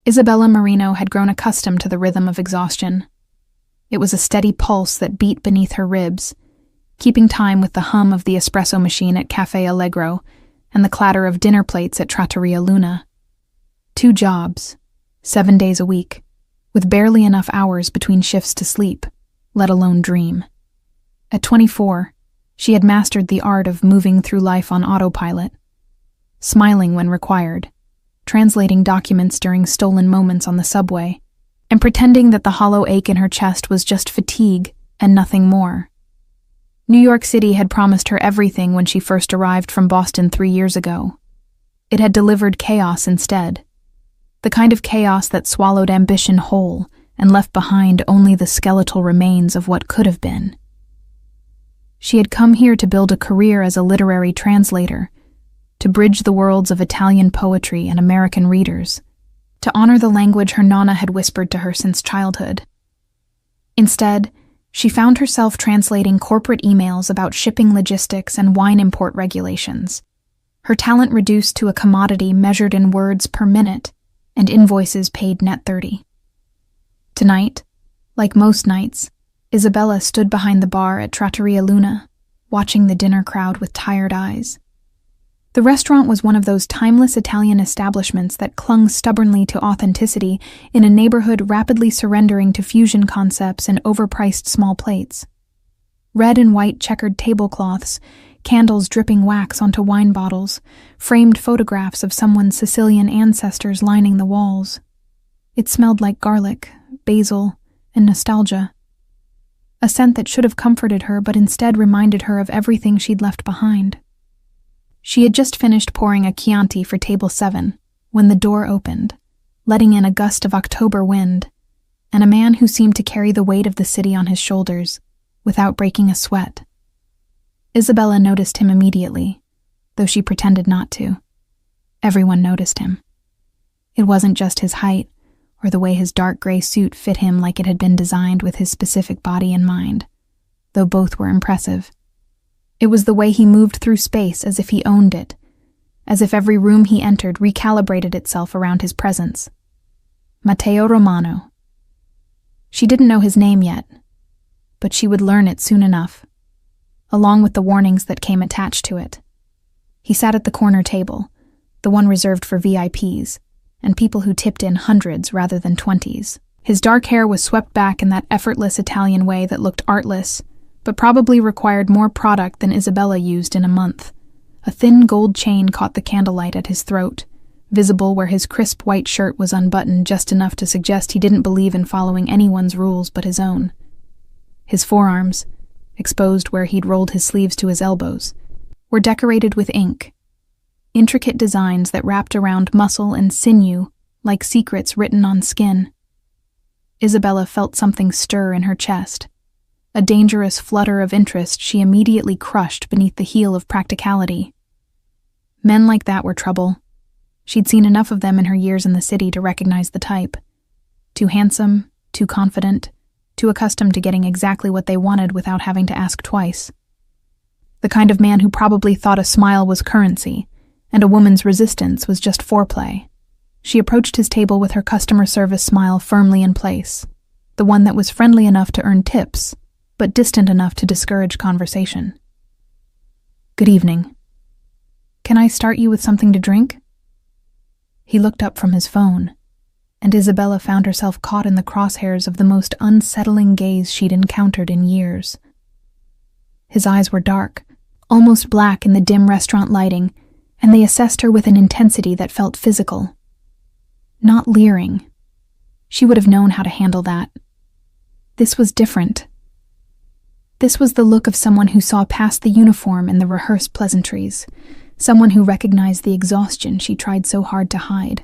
Isabella Marino had grown accustomed to the rhythm of exhaustion. It was a steady pulse that beat beneath her ribs, keeping time with the hum of the espresso machine at Café Allegro and the clatter of dinner plates at Trattoria Luna. 2 jobs, 7 days a week, with barely enough hours between shifts to sleep, let alone dream. At 24, she had mastered the art of moving through life on autopilot, smiling when required, translating documents during stolen moments on the subway, and pretending that the hollow ache in her chest was just fatigue and nothing more. New York City had promised her everything when she first arrived from Boston 3 years ago. It had delivered chaos instead. The kind of chaos that swallowed ambition whole and left behind only the skeletal remains of what could have been. She had come here to build a career as a literary translator, to bridge the worlds of Italian poetry and American readers, to honor the language her nonna had whispered to her since childhood. Instead, she found herself translating corporate emails about shipping logistics and wine import regulations, her talent reduced to a commodity measured in words per minute and invoices paid net 30. Tonight, like most nights, Isabella stood behind the bar at Trattoria Luna, watching the dinner crowd with tired eyes. The restaurant was one of those timeless Italian establishments that clung stubbornly to authenticity in a neighborhood rapidly surrendering to fusion concepts and overpriced small plates. Red and white checkered tablecloths, candles dripping wax onto wine bottles, framed photographs of someone's Sicilian ancestors lining the walls. It smelled like garlic, basil, and nostalgia. A scent that should have comforted her but instead reminded her of everything she'd left behind. She had just finished pouring a Chianti for table 7 when the door opened, letting in a gust of October wind, and a man who seemed to carry the weight of the city on his shoulders without breaking a sweat. Isabella noticed him immediately, though she pretended not to. Everyone noticed him. It wasn't just his height or the way his dark gray suit fit him like it had been designed with his specific body in mind, though both were impressive. It was the way he moved through space as if he owned it, as if every room he entered recalibrated itself around his presence. Matteo Romano. She didn't know his name yet, but she would learn it soon enough, along with the warnings that came attached to it. He sat at the corner table, the one reserved for VIPs, and people who tipped in hundreds rather than 20s. His dark hair was swept back in that effortless Italian way that looked artless, but probably required more product than Isabella used in a month. A thin gold chain caught the candlelight at his throat, visible where his crisp white shirt was unbuttoned just enough to suggest he didn't believe in following anyone's rules but his own. His forearms, exposed where he'd rolled his sleeves to his elbows, were decorated with ink, intricate designs that wrapped around muscle and sinew like secrets written on skin. Isabella felt something stir in her chest, a dangerous flutter of interest she immediately crushed beneath the heel of practicality. Men like that were trouble. She'd seen enough of them in her years in the city to recognize the type. Too handsome, too confident, too accustomed to getting exactly what they wanted without having to ask twice. The kind of man who probably thought a smile was currency, and a woman's resistance was just foreplay. She approached his table with her customer service smile firmly in place, the one that was friendly enough to earn tips, but distant enough to discourage conversation. "Good evening. Can I start you with something to drink?" He looked up from his phone, and Isabella found herself caught in the crosshairs of the most unsettling gaze she'd encountered in years. His eyes were dark, almost black in the dim restaurant lighting, and they assessed her with an intensity that felt physical. Not leering. She would have known how to handle that. This was different. This was the look of someone who saw past the uniform and the rehearsed pleasantries, someone who recognized the exhaustion she tried so hard to hide.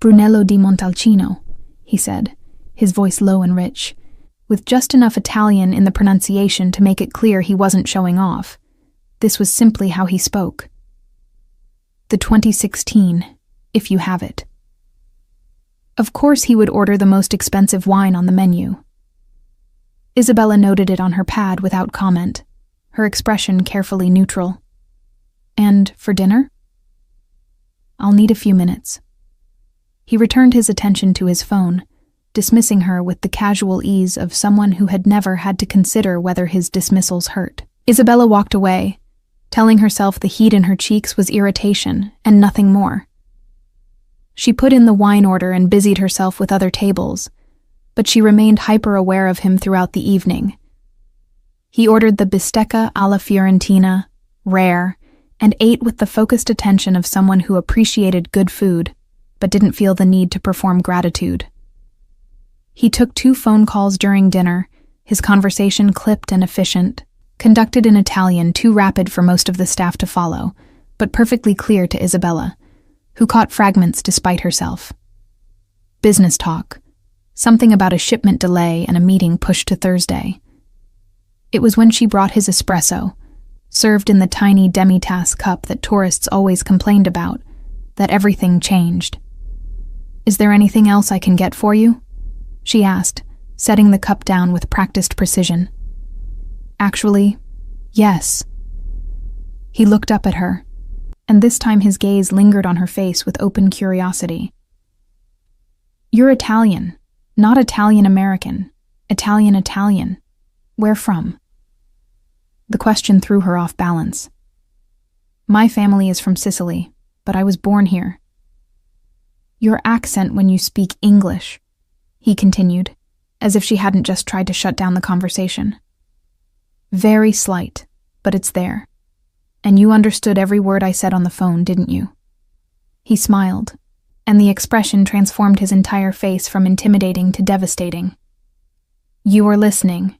"Brunello di Montalcino," he said, his voice low and rich, with just enough Italian in the pronunciation to make it clear he wasn't showing off. This was simply how he spoke. "The 2016, if you have it." Of course he would order the most expensive wine on the menu. Isabella noted it on her pad without comment, her expression carefully neutral. "And for dinner?" "I'll need a few minutes." He returned his attention to his phone, dismissing her with the casual ease of someone who had never had to consider whether his dismissals hurt. Isabella walked away, telling herself the heat in her cheeks was irritation and nothing more. She put in the wine order and busied herself with other tables, but she remained hyper-aware of him throughout the evening. He ordered the bistecca alla Fiorentina, rare, and ate with the focused attention of someone who appreciated good food, but didn't feel the need to perform gratitude. He took 2 phone calls during dinner, his conversation clipped and efficient, conducted in Italian too rapid for most of the staff to follow, but perfectly clear to Isabella, who caught fragments despite herself. Business talk, something about a shipment delay and a meeting pushed to Thursday. It was when she brought his espresso, served in the tiny demi-tasse cup that tourists always complained about, that everything changed. "Is there anything else I can get for you?" she asked, setting the cup down with practiced precision. "Actually, yes." He looked up at her, and this time his gaze lingered on her face with open curiosity. "You're Italian, not Italian-American, Italian-Italian. Where from?" The question threw her off balance. "My family is from Sicily, but I was born here." "Your accent when you speak English," he continued, as if she hadn't just tried to shut down the conversation. "Very slight, but it's there. And you understood every word I said on the phone, didn't you?" He smiled, and the expression transformed his entire face from intimidating to devastating. "You were listening."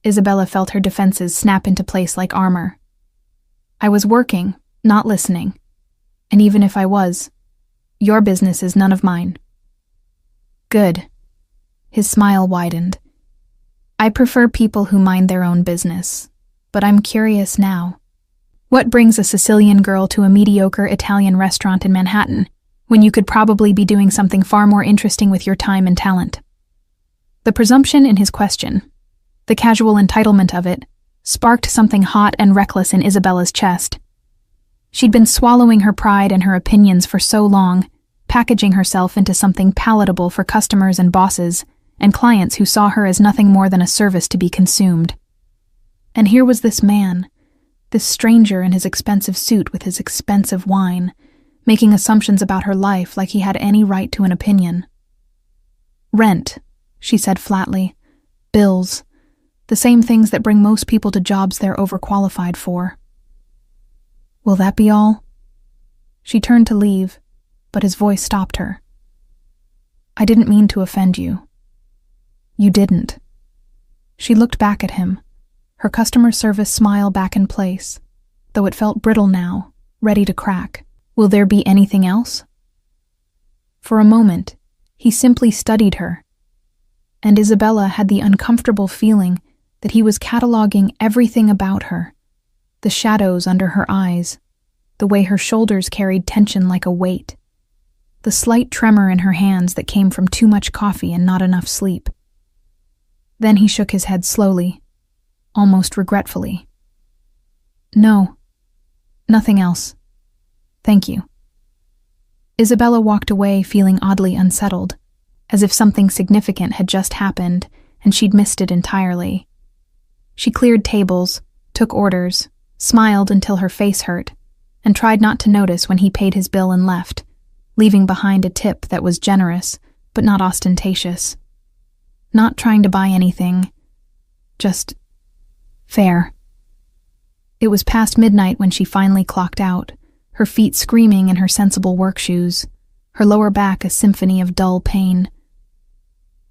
Isabella felt her defenses snap into place like armor. "I was working, not listening. And even if I was, your business is none of mine." "Good." His smile widened. "I prefer people who mind their own business, but I'm curious now. What brings a Sicilian girl to a mediocre Italian restaurant in Manhattan when you could probably be doing something far more interesting with your time and talent?" The presumption in his question, the casual entitlement of it, sparked something hot and reckless in Isabella's chest. She'd been swallowing her pride and her opinions for so long, packaging herself into something palatable for customers and bosses, and clients who saw her as nothing more than a service to be consumed. And here was this man, this stranger in his expensive suit with his expensive wine, making assumptions about her life like he had any right to an opinion. "Rent," she said flatly. "Bills. The same things that bring most people to jobs they're overqualified for." "Will that be all?" She turned to leave, but his voice stopped her. "I didn't mean to offend you." "You didn't." She looked back at him, her customer service smile back in place, though it felt brittle now, ready to crack. "Will there be anything else?" For a moment, he simply studied her, and Isabella had the uncomfortable feeling that he was cataloging everything about her, the shadows under her eyes, the way her shoulders carried tension like a weight, the slight tremor in her hands that came from too much coffee and not enough sleep. Then he shook his head slowly, almost regretfully. "No, nothing else. Thank you." Isabella walked away feeling oddly unsettled, as if something significant had just happened and she'd missed it entirely. She cleared tables, took orders, smiled until her face hurt, and tried not to notice when he paid his bill and left, leaving behind a tip that was generous but not ostentatious. Not trying to buy anything, just fair. It was past midnight when she finally clocked out, her feet screaming in her sensible work shoes, her lower back a symphony of dull pain.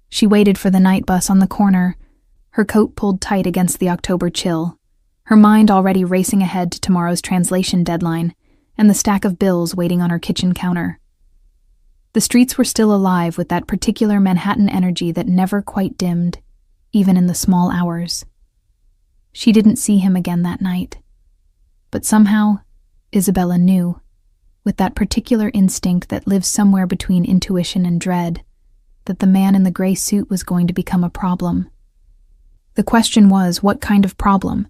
She waited for the night bus on the corner, her coat pulled tight against the October chill, her mind already racing ahead to tomorrow's translation deadline and the stack of bills waiting on her kitchen counter. The streets were still alive with that particular Manhattan energy that never quite dimmed, even in the small hours. She didn't see him again that night. But somehow, Isabella knew, with that particular instinct that lives somewhere between intuition and dread, that the man in the gray suit was going to become a problem. The question was what kind of problem,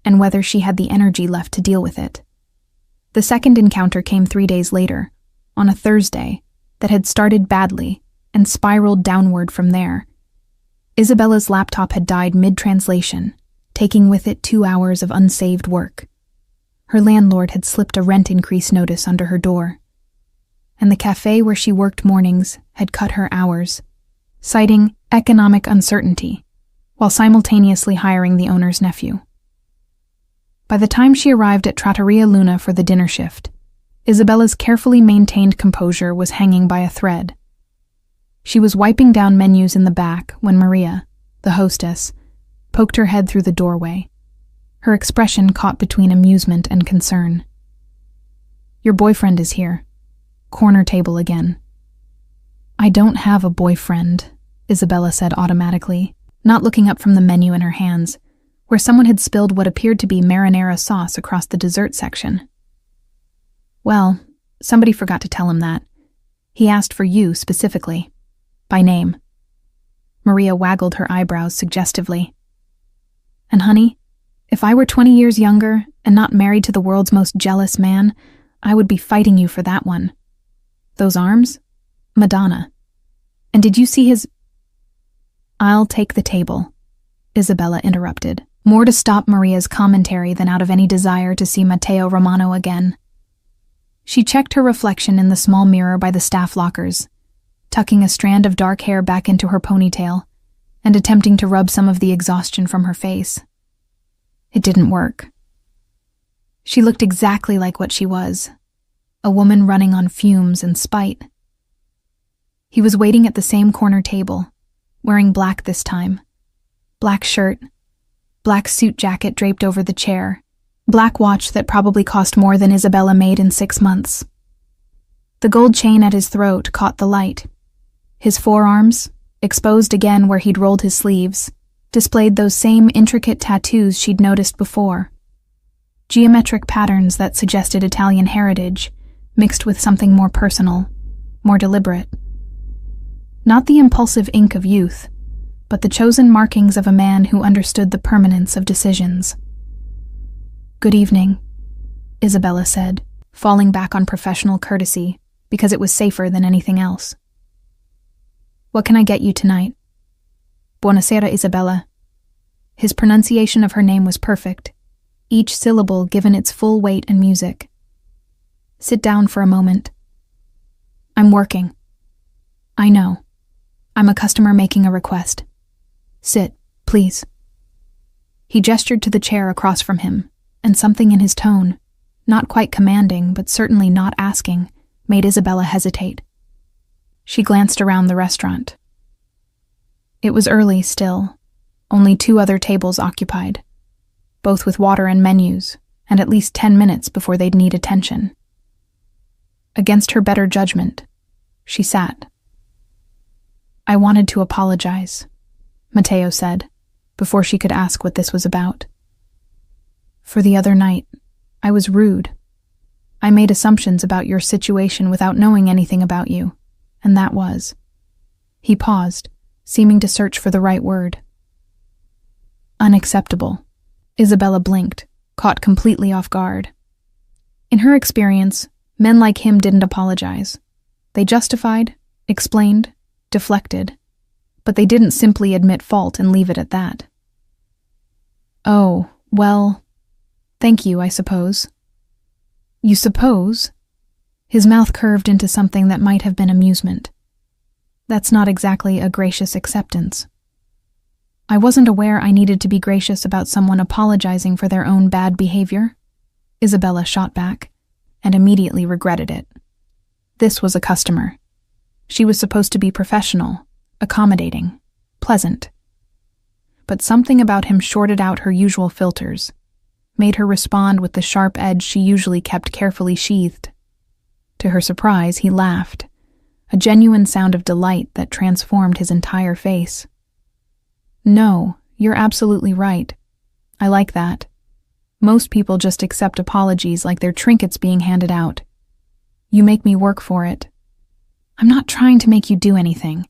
and whether she had the energy left to deal with it. The second encounter came 3 days later, on a Thursday, that had started badly and spiraled downward from there. Isabella's laptop had died mid-translation, taking with it 2 hours of unsaved work. Her landlord had slipped a rent increase notice under her door, and the cafe where she worked mornings had cut her hours, citing economic uncertainty, while simultaneously hiring the owner's nephew. By the time she arrived at Trattoria Luna for the dinner shift, Isabella's carefully maintained composure was hanging by a thread. She was wiping down menus in the back when Maria, the hostess, poked her head through the doorway, her expression caught between amusement and concern. "Your boyfriend is here. Corner table again." "I don't have a boyfriend," Isabella said automatically, not looking up from the menu in her hands, where someone had spilled what appeared to be marinara sauce across the dessert section. "Well, somebody forgot to tell him that. He asked for you specifically, by name." Maria waggled her eyebrows suggestively. "And honey, if I were 20 years younger and not married to the world's most jealous man, I would be fighting you for that one. Those arms? Madonna. And did you see his—" "I'll take the table," Isabella interrupted, more to stop Maria's commentary than out of any desire to see Matteo Romano again. She checked her reflection in the small mirror by the staff lockers, tucking a strand of dark hair back into her ponytail and attempting to rub some of the exhaustion from her face. It didn't work. She looked exactly like what she was, a woman running on fumes and spite. He was waiting at the same corner table, wearing black this time. Black shirt, black suit jacket draped over the chair, black watch that probably cost more than Isabella made in 6 months. The gold chain at his throat caught the light. His forearms, exposed again where he'd rolled his sleeves, displayed those same intricate tattoos she'd noticed before. Geometric patterns that suggested Italian heritage, mixed with something more personal, more deliberate. Not the impulsive ink of youth, but the chosen markings of a man who understood the permanence of decisions. "Good evening," Isabella said, falling back on professional courtesy because it was safer than anything else. "What can I get you tonight?" "Buonasera, Isabella." His pronunciation of her name was perfect, each syllable given its full weight and music. "Sit down for a moment." "I'm working." "I know. I'm a customer making a request. Sit, please." He gestured to the chair across from him, and something in his tone, not quite commanding but certainly not asking, made Isabella hesitate. She glanced around the restaurant. It was early still, only 2 other tables occupied, both with water and menus, and at least 10 minutes before they'd need attention. Against her better judgment, she sat. "I wanted to apologize," Matteo said, before she could ask what this was about. "For the other night, I was rude. I made assumptions about your situation without knowing anything about you, and that was—" He paused, seeming to search for the right word. "Unacceptable." Isabella blinked, caught completely off guard. In her experience, men like him didn't apologize. They justified, explained, deflected, but they didn't simply admit fault and leave it at that. "Oh, well, thank you, I suppose." "You suppose?" His mouth curved into something that might have been amusement. "That's not exactly a gracious acceptance." "I wasn't aware I needed to be gracious about someone apologizing for their own bad behavior," Isabella shot back, and immediately regretted it. This was a customer. She was supposed to be professional, accommodating, pleasant. But something about him shorted out her usual filters, made her respond with the sharp edge she usually kept carefully sheathed. To her surprise, he laughed, a genuine sound of delight that transformed his entire face. "No, you're absolutely right. I like that. Most people just accept apologies like they're trinkets being handed out. You make me work for it." "I'm not trying to make you do anything,"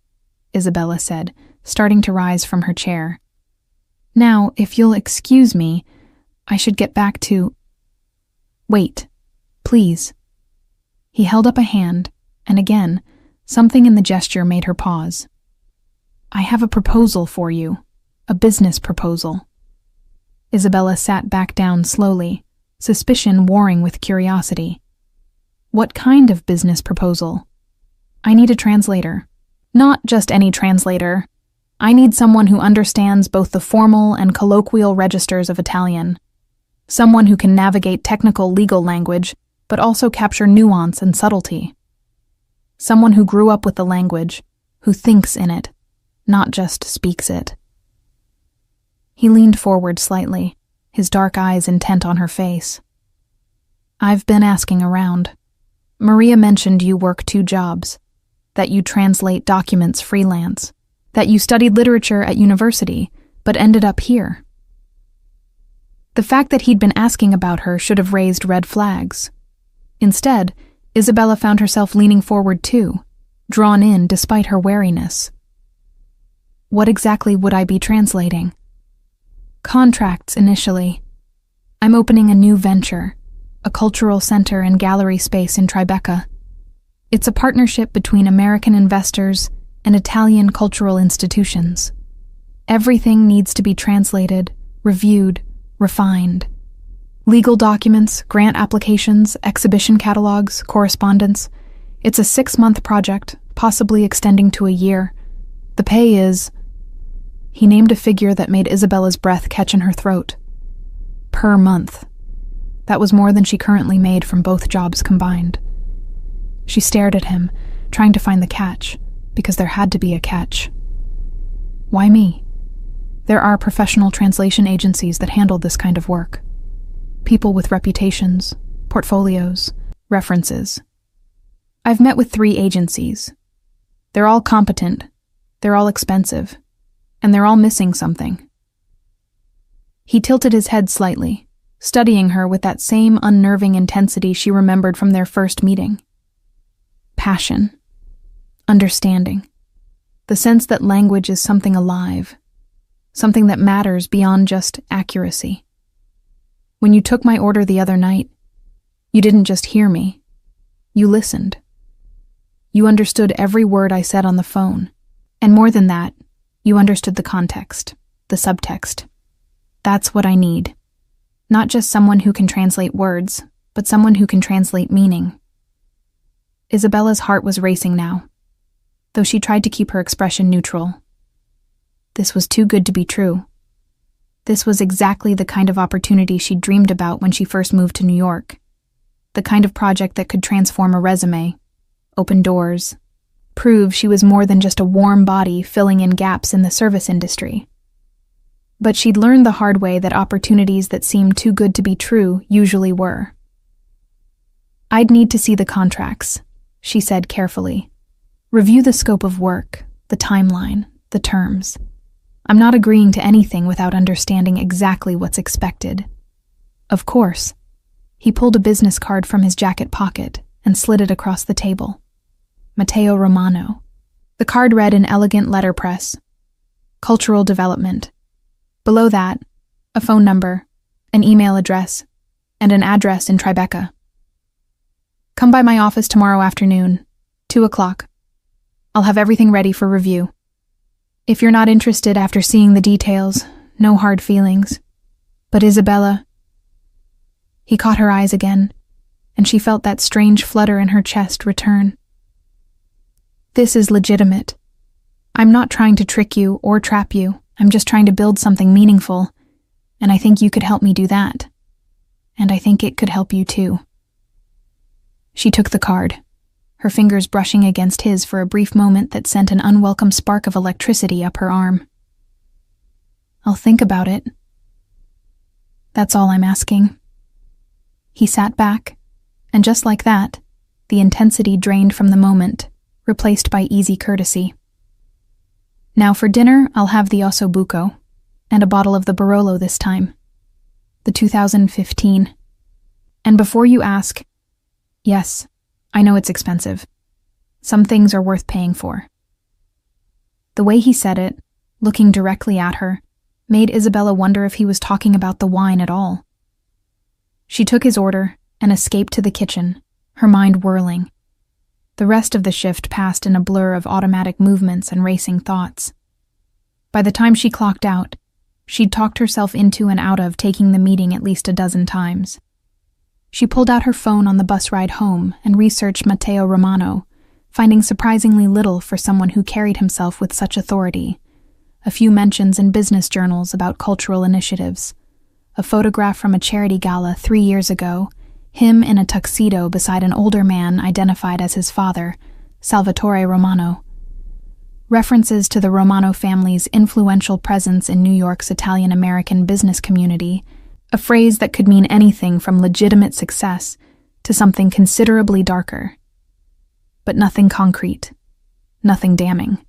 Isabella said, starting to rise from her chair. "Now, if you'll excuse me, I should get back to—" "Wait, please." He held up a hand, and again, Something in the gesture made her pause. "I have a proposal for you. A business proposal." Isabella sat back down slowly, suspicion warring with curiosity. "What kind of business proposal?" "I need a translator. Not just any translator. I need someone who understands both the formal and colloquial registers of Italian. Someone who can navigate technical legal language, but also capture nuance and subtlety. Someone who grew up with the language, who thinks in it, not just speaks it." He leaned forward slightly, his dark eyes intent on her face. "I've been asking around. Maria mentioned you work 2 jobs, that you translate documents freelance, that you studied literature at university, but ended up here." The fact that he'd been asking about her should have raised red flags. Instead, Isabella found herself leaning forward too, drawn in despite her wariness. "What exactly would I be translating?" "Contracts initially. I'm opening a new venture, a cultural center and gallery space in Tribeca. It's a partnership between American investors and Italian cultural institutions. Everything needs to be translated, reviewed, refined. Legal documents, grant applications, exhibition catalogs, correspondence. It's a 6-month project, possibly extending to a year. The pay is..." He named a figure that made Isabella's breath catch in her throat. Per month. That was more than she currently made from both jobs combined. She stared at him, trying to find the catch, because there had to be a catch. "Why me? There are professional translation agencies that handle this kind of work. People with reputations, portfolios, references. I've met with 3 agencies. They're all competent, they're all expensive, and they're all missing something." He tilted his head slightly, studying her with that same unnerving intensity she remembered from their first meeting. Passion. Understanding. The sense that language is something alive, something that matters beyond just accuracy. "When you took my order the other night, you didn't just hear me. You listened. You understood every word I said on the phone. And more than that, you understood the context, the subtext. That's what I need. Not just someone who can translate words, but someone who can translate meaning." Isabella's heart was racing now, though she tried to keep her expression neutral. This was too good to be true. This was exactly the kind of opportunity she'd dreamed about when she first moved to New York. The kind of project that could transform a resume, open doors, prove she was more than just a warm body filling in gaps in the service industry. But she'd learned the hard way that opportunities that seemed too good to be true usually were. "I'd need to see the contracts," she said carefully. "Review the scope of work, the timeline, the terms. I'm not agreeing to anything without understanding exactly what's expected." "Of course." He pulled a business card from his jacket pocket and slid it across the table. Matteo Romano. The card read in elegant letterpress, "Cultural Development." Below that, a phone number, an email address, and an address in Tribeca. "Come by my office tomorrow afternoon, 2 o'clock. I'll have everything ready for review. If you're not interested after seeing the details, no hard feelings. But Isabella..." He caught her eyes again, and she felt that strange flutter in her chest return. "This is legitimate. I'm not trying to trick you or trap you. I'm just trying to build something meaningful, and I think you could help me do that. And I think it could help you too." She took the card, her fingers brushing against his for a brief moment that sent an unwelcome spark of electricity up her arm. "I'll think about it. That's all I'm asking." He sat back, and just like that, the intensity drained from the moment, replaced by easy courtesy. "Now for dinner, I'll have the osso buco, and a bottle of the Barolo this time. The 2015. And before you ask, yes, I know it's expensive. Some things are worth paying for." The way he said it, looking directly at her, made Isabella wonder if he was talking about the wine at all. She took his order and escaped to the kitchen, her mind whirling. The rest of the shift passed in a blur of automatic movements and racing thoughts. By the time she clocked out, she'd talked herself into and out of taking the meeting at least a dozen times. She pulled out her phone on the bus ride home and researched Matteo Romano, finding surprisingly little for someone who carried himself with such authority. A few mentions in business journals about cultural initiatives. A photograph from a charity gala 3 years ago, him in a tuxedo beside an older man identified as his father, Salvatore Romano. References to the Romano family's influential presence in New York's Italian-American business community, a phrase that could mean anything from legitimate success to something considerably darker. But nothing concrete, nothing damning.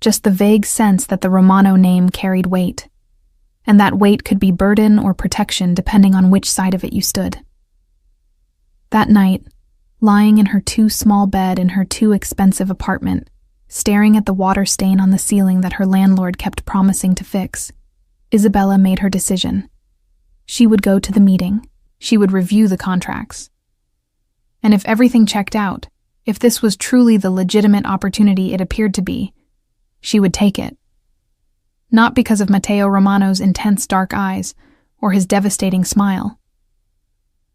Just the vague sense that the Romano name carried weight, and that weight could be burden or protection depending on which side of it you stood. That night, lying in her too small bed in her too expensive apartment, staring at the water stain on the ceiling that her landlord kept promising to fix, Isabella made her decision. She would go to the meeting. She would review the contracts. And if everything checked out, if this was truly the legitimate opportunity it appeared to be, she would take it. Not because of Matteo Romano's intense dark eyes or his devastating smile.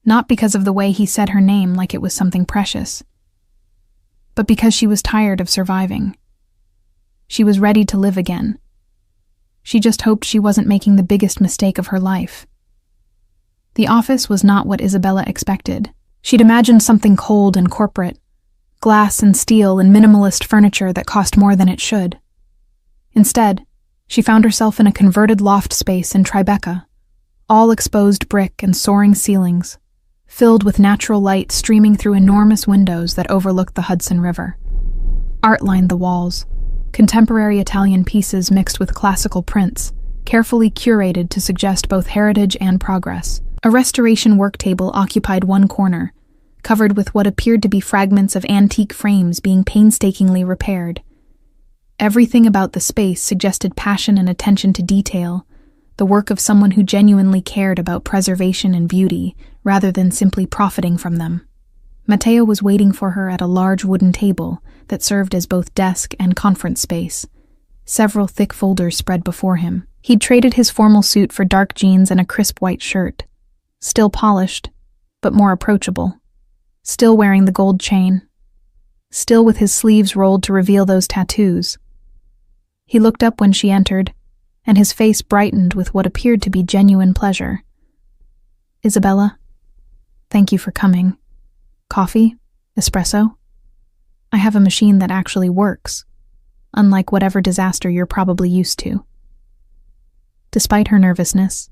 Not because of the way he said her name like it was something precious. But because she was tired of surviving. She was ready to live again. She just hoped she wasn't making the biggest mistake of her life. The office was not what Isabella expected. She'd imagined something cold and corporate, glass and steel and minimalist furniture that cost more than it should. Instead, she found herself in a converted loft space in Tribeca, all exposed brick and soaring ceilings, filled with natural light streaming through enormous windows that overlooked the Hudson River. Art lined the walls, contemporary Italian pieces mixed with classical prints, carefully curated to suggest both heritage and progress. A restoration work table occupied one corner, covered with what appeared to be fragments of antique frames being painstakingly repaired. Everything about the space suggested passion and attention to detail, the work of someone who genuinely cared about preservation and beauty, rather than simply profiting from them. Matteo was waiting for her at a large wooden table that served as both desk and conference space. Several thick folders spread before him. He'd traded his formal suit for dark jeans and a crisp white shirt. Still polished, but more approachable. Still wearing the gold chain. Still with his sleeves rolled to reveal those tattoos. He looked up when she entered, and his face brightened with what appeared to be genuine pleasure. "Isabella, thank you for coming. Coffee? Espresso? I have a machine that actually works, unlike whatever disaster you're probably used to." Despite her nervousness,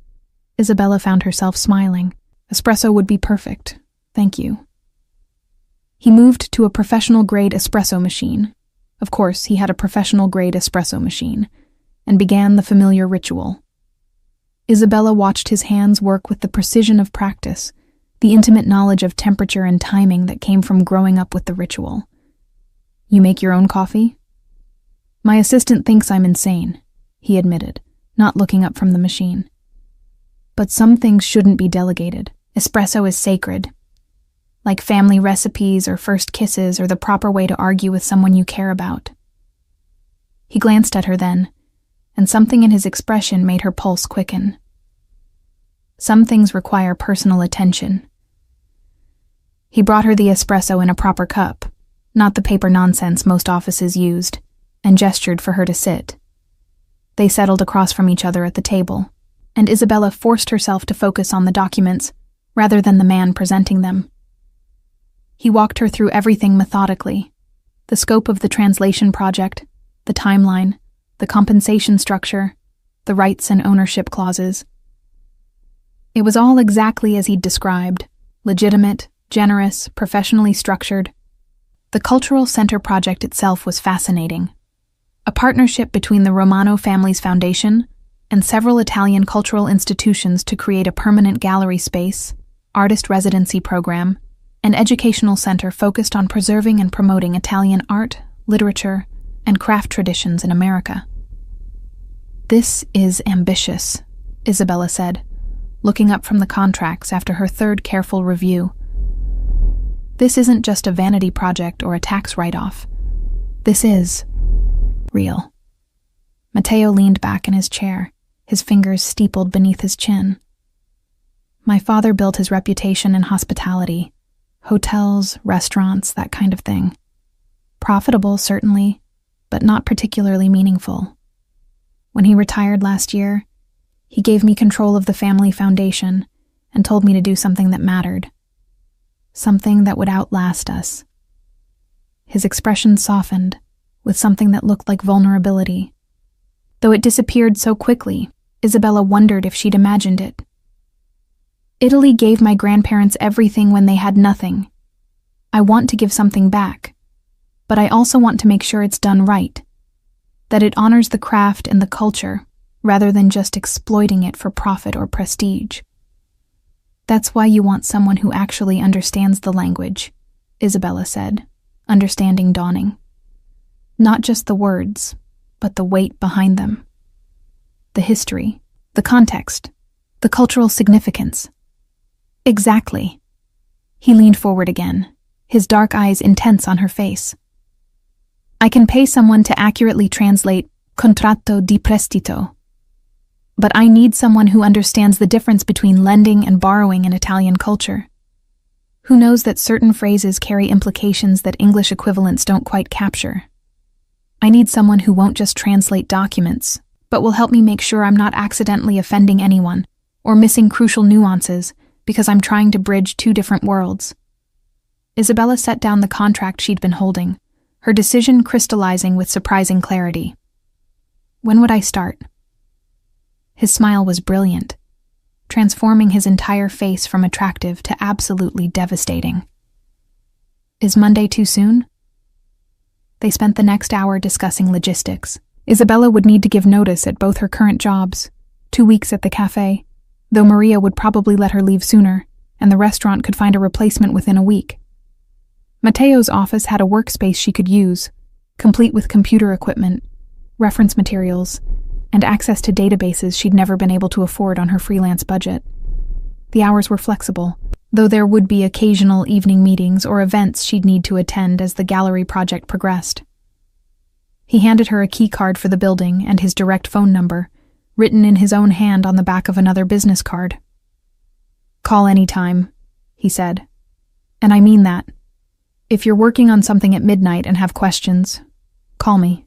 Isabella found herself smiling. "Espresso would be perfect, thank you." He moved to a professional-grade espresso machine. Of course, he had a professional-grade espresso machine, and began the familiar ritual. Isabella watched his hands work with the precision of practice, the intimate knowledge of temperature and timing that came from growing up with the ritual. "You make your own coffee?" "My assistant thinks I'm insane," he admitted, not looking up from the machine. "But some things shouldn't be delegated. Espresso is sacred. Like family recipes or first kisses or the proper way to argue with someone you care about." He glanced at her then, and something in his expression made her pulse quicken. Some things require personal attention. He brought her the espresso in a proper cup, not the paper nonsense most offices used, and gestured for her to sit. They settled across from each other at the table, and Isabella forced herself to focus on the documents rather than the man presenting them. He walked her through everything methodically: the scope of the translation project, the timeline, the compensation structure, the rights and ownership clauses. It was all exactly as he'd described: legitimate, generous, professionally structured. The Cultural Center project itself was fascinating. A partnership between the Romano family's foundation and several Italian cultural institutions to create a permanent gallery space, artist residency program, and educational center focused on preserving and promoting Italian art, literature, and craft traditions in America. "This is ambitious," Isabella said, looking up from the contracts after her third careful review. This isn't just a vanity project or a tax write-off. This is real. Matteo leaned back in his chair, his fingers steepled beneath his chin. My father built his reputation in hospitality, hotels, restaurants, that kind of thing. Profitable, certainly, but not particularly meaningful. When he retired last year, he gave me control of the family foundation and told me to do something that mattered. Something that would outlast us. His expression softened with something that looked like vulnerability. Though it disappeared so quickly, Isabella wondered if she'd imagined it. Italy gave my grandparents everything when they had nothing. I want to give something back, but I also want to make sure it's done right, that it honors the craft and the culture, rather than just exploiting it for profit or prestige. That's why you want someone who actually understands the language, Isabella said, understanding dawning. Not just the words, but the weight behind them. The history, the context, the cultural significance. Exactly. He leaned forward again, his dark eyes intense on her face. I can pay someone to accurately translate contratto di prestito, but I need someone who understands the difference between lending and borrowing in Italian culture, who knows that certain phrases carry implications that English equivalents don't quite capture. I need someone who won't just translate documents, but will help me make sure I'm not accidentally offending anyone or missing crucial nuances because I'm trying to bridge two different worlds. Isabella set down the contract she'd been holding, her decision crystallizing with surprising clarity. When would I start? His smile was brilliant, transforming his entire face from attractive to absolutely devastating. Is Monday too soon? They spent the next hour discussing logistics. Isabella would need to give notice at both her current jobs, 2 weeks at the cafe, though Maria would probably let her leave sooner, and the restaurant could find a replacement within a week. Matteo's office had a workspace she could use, complete with computer equipment, reference materials, and access to databases she'd never been able to afford on her freelance budget. The hours were flexible, though there would be occasional evening meetings or events she'd need to attend as the gallery project progressed. He handed her a key card for the building and his direct phone number, written in his own hand on the back of another business card. Call anytime, he said. And I mean that. If you're working on something at midnight and have questions, call me.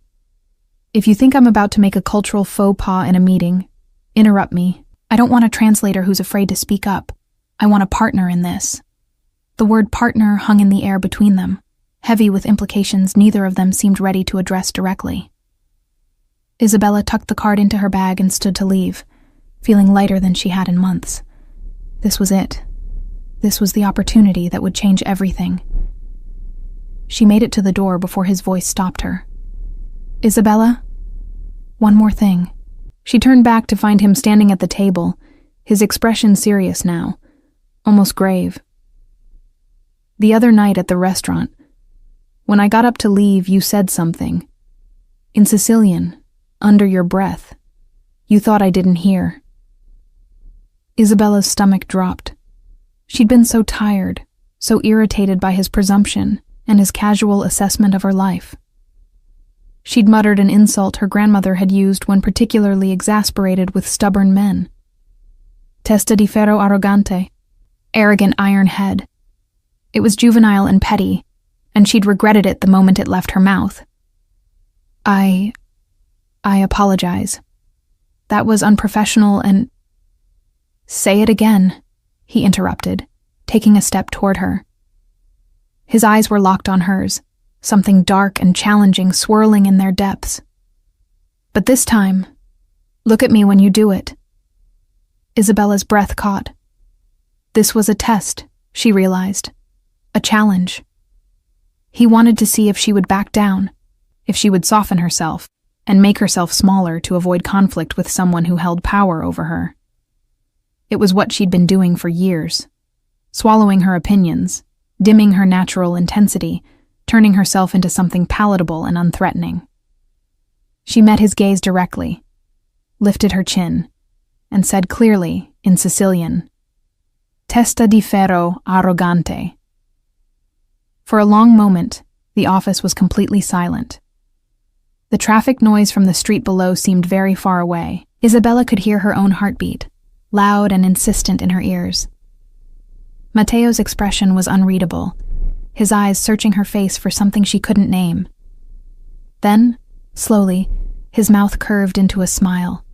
If you think I'm about to make a cultural faux pas in a meeting, interrupt me. I don't want a translator who's afraid to speak up. I want a partner in this. The word partner hung in the air between them, heavy with implications neither of them seemed ready to address directly. Isabella tucked the card into her bag and stood to leave, feeling lighter than she had in months. This was it. This was the opportunity that would change everything. She made it to the door before his voice stopped her. Isabella? One more thing. She turned back to find him standing at the table, his expression serious now, almost grave. The other night at the restaurant, when I got up to leave, you said something. In Sicilian, under your breath. You thought I didn't hear. Isabella's stomach dropped. She'd been so tired, so irritated by his presumption and his casual assessment of her life. She'd muttered an insult her grandmother had used when particularly exasperated with stubborn men. Testa di ferro arrogante, arrogant iron head. It was juvenile and petty, and she'd regretted it the moment it left her mouth. I apologize. That was unprofessional and— Say it again, he interrupted, taking a step toward her. His eyes were locked on hers, something dark and challenging swirling in their depths. But this time, look at me when you do it. Isabella's breath caught. This was a test, she realized. A challenge. He wanted to see if she would back down, if she would soften herself, and make herself smaller to avoid conflict with someone who held power over her. It was what she'd been doing for years, swallowing her opinions, dimming her natural intensity, turning herself into something palatable and unthreatening. She met his gaze directly, lifted her chin, and said clearly, in Sicilian, Testa di ferro arrogante. For a long moment, the office was completely silent. The traffic noise from the street below seemed very far away. Isabella could hear her own heartbeat, loud and insistent in her ears. Matteo's expression was unreadable, his eyes searching her face for something she couldn't name. Then, slowly, his mouth curved into a smile.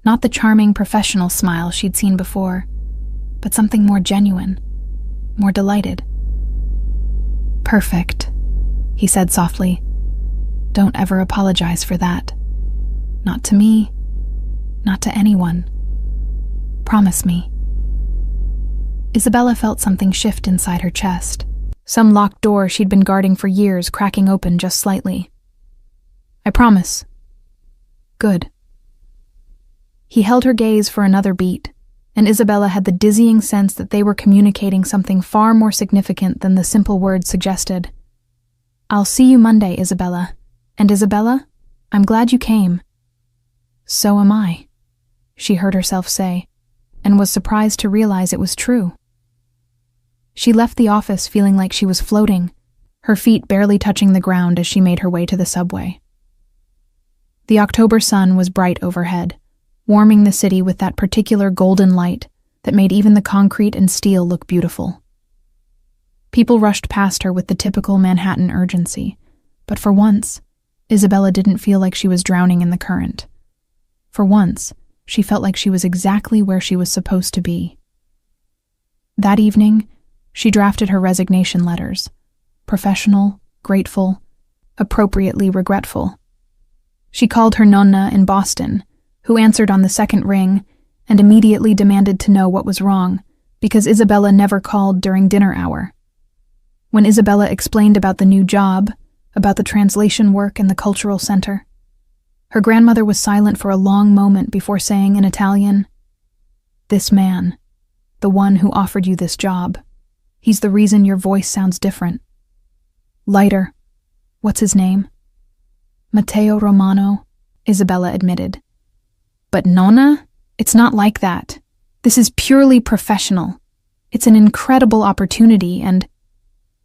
Not the charming professional smile she'd seen before, but something more genuine, more delighted. "Perfect," he said softly. "Don't ever apologize for that. Not to me, not to anyone. Promise me." Isabella felt something shift inside her chest, some locked door she'd been guarding for years cracking open just slightly. "I promise." "Good." He held her gaze for another beat, and Isabella had the dizzying sense that they were communicating something far more significant than the simple words suggested. "I'll see you Monday, Isabella. And Isabella, I'm glad you came." "So am I," she heard herself say, and was surprised to realize it was true. She left the office feeling like she was floating, her feet barely touching the ground as she made her way to the subway. The October sun was bright overhead, warming the city with that particular golden light that made even the concrete and steel look beautiful. People rushed past her with the typical Manhattan urgency, but for once, Isabella didn't feel like she was drowning in the current. For once, she felt like she was exactly where she was supposed to be. That evening, she drafted her resignation letters, professional, grateful, appropriately regretful. She called her nonna in Boston, who answered on the second ring and immediately demanded to know what was wrong, because Isabella never called during dinner hour. When Isabella explained about the new job, about the translation work in the cultural center, her grandmother was silent for a long moment before saying in Italian, "This man, the one who offered you this job, he's the reason your voice sounds different. Lighter. What's his name?" "Matteo Romano," Isabella admitted. "But Nonna, it's not like that. This is purely professional. It's an incredible opportunity and—"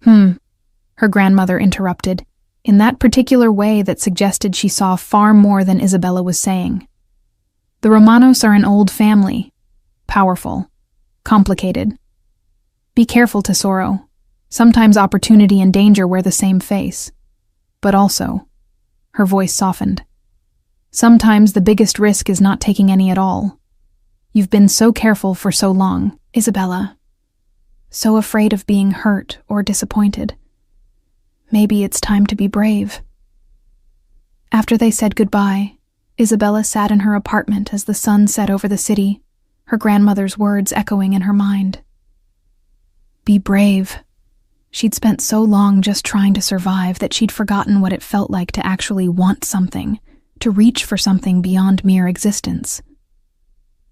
her grandmother interrupted, in that particular way that suggested she saw far more than Isabella was saying. "The Romanos are an old family. Powerful. Complicated. Be careful, Tesoro. Sometimes opportunity and danger wear the same face. But also," her voice softened, "sometimes the biggest risk is not taking any at all. You've been so careful for so long, Isabella. So afraid of being hurt or disappointed. Maybe it's time to be brave." After they said goodbye, Isabella sat in her apartment as the sun set over the city, her grandmother's words echoing in her mind. Be brave. She'd spent so long just trying to survive that she'd forgotten what it felt like to actually want something, to reach for something beyond mere existence.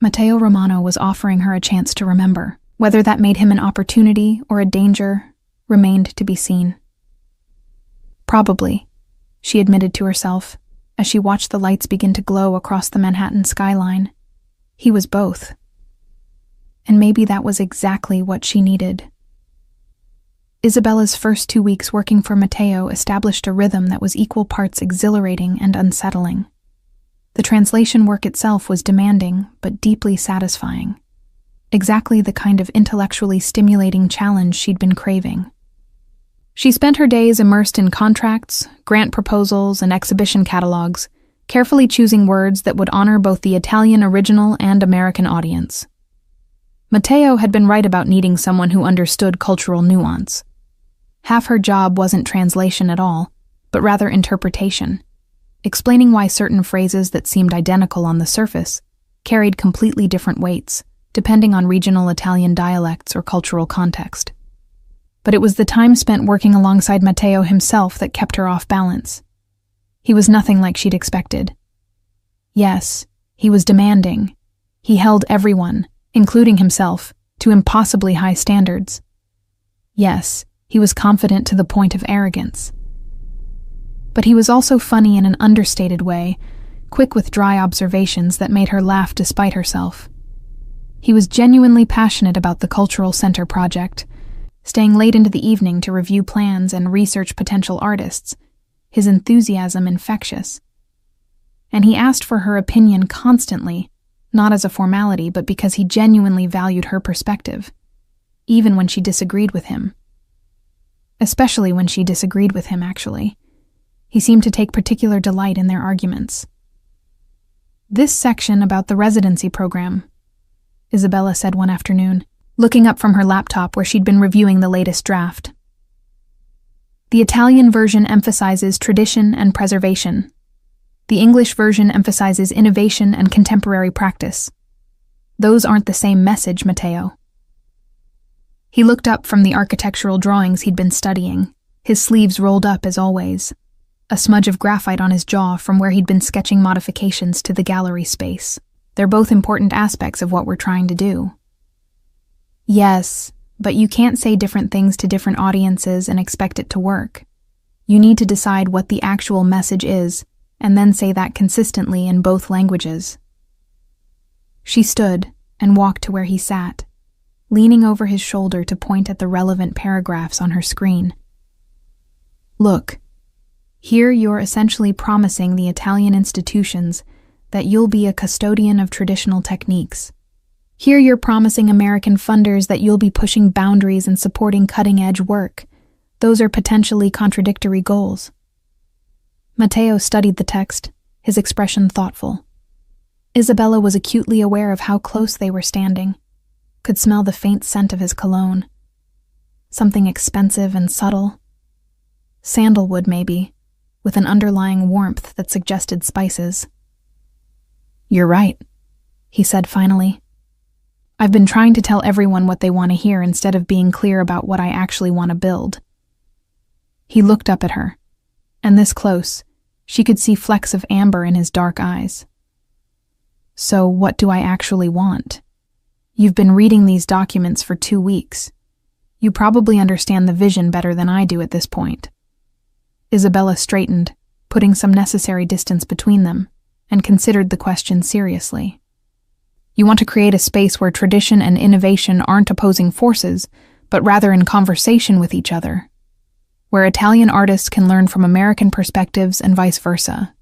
Matteo Romano was offering her a chance to remember. Whether that made him an opportunity or a danger remained to be seen. Probably, she admitted to herself, as she watched the lights begin to glow across the Manhattan skyline. He was both. And maybe that was exactly what she needed. Isabella's first 2 weeks working for Matteo established a rhythm that was equal parts exhilarating and unsettling. The translation work itself was demanding, but deeply satisfying. Exactly the kind of intellectually stimulating challenge she'd been craving. She spent her days immersed in contracts, grant proposals, and exhibition catalogs, carefully choosing words that would honor both the Italian original and American audience. Matteo had been right about needing someone who understood cultural nuance. Half her job wasn't translation at all, but rather interpretation, explaining why certain phrases that seemed identical on the surface carried completely different weights, depending on regional Italian dialects or cultural context. But it was the time spent working alongside Matteo himself that kept her off balance. He was nothing like she'd expected. Yes, he was demanding. He held everyone, including himself, to impossibly high standards. Yes, he was confident to the point of arrogance. But he was also funny in an understated way, quick with dry observations that made her laugh despite herself. He was genuinely passionate about the Cultural Center project, staying late into the evening to review plans and research potential artists, his enthusiasm infectious. And he asked for her opinion constantly, not as a formality, but because he genuinely valued her perspective, even when she disagreed with him. Especially when she disagreed with him, actually. He seemed to take particular delight in their arguments. "This section about the residency program," Isabella said one afternoon, looking up from her laptop where she'd been reviewing the latest draft. "The Italian version emphasizes tradition and preservation. The English version emphasizes innovation and contemporary practice. Those aren't the same message, Matteo." He looked up from the architectural drawings he'd been studying, his sleeves rolled up as always, a smudge of graphite on his jaw from where he'd been sketching modifications to the gallery space. "They're both important aspects of what we're trying to do." "Yes, but you can't say different things to different audiences and expect it to work. You need to decide what the actual message is, and then say that consistently in both languages." She stood and walked to where he sat, leaning over his shoulder to point at the relevant paragraphs on her screen. "Look, here you're essentially promising the Italian institutions that you'll be a custodian of traditional techniques. Here you're promising American funders that you'll be pushing boundaries and supporting cutting-edge work. Those are potentially contradictory goals." Matteo studied the text, his expression thoughtful. Isabella was acutely aware of how close they were standing, could smell the faint scent of his cologne. Something expensive and subtle. Sandalwood, maybe, with an underlying warmth that suggested spices. "You're right," he said finally. "I've been trying to tell everyone what they want to hear instead of being clear about what I actually want to build." He looked up at her, and this close, she could see flecks of amber in his dark eyes. "So what do I actually want? You've been reading these documents for 2 weeks. You probably understand the vision better than I do at this point." Isabella straightened, putting some necessary distance between them, and considered the question seriously. "You want to create a space where tradition and innovation aren't opposing forces, but rather in conversation with each other, where Italian artists can learn from American perspectives and vice versa,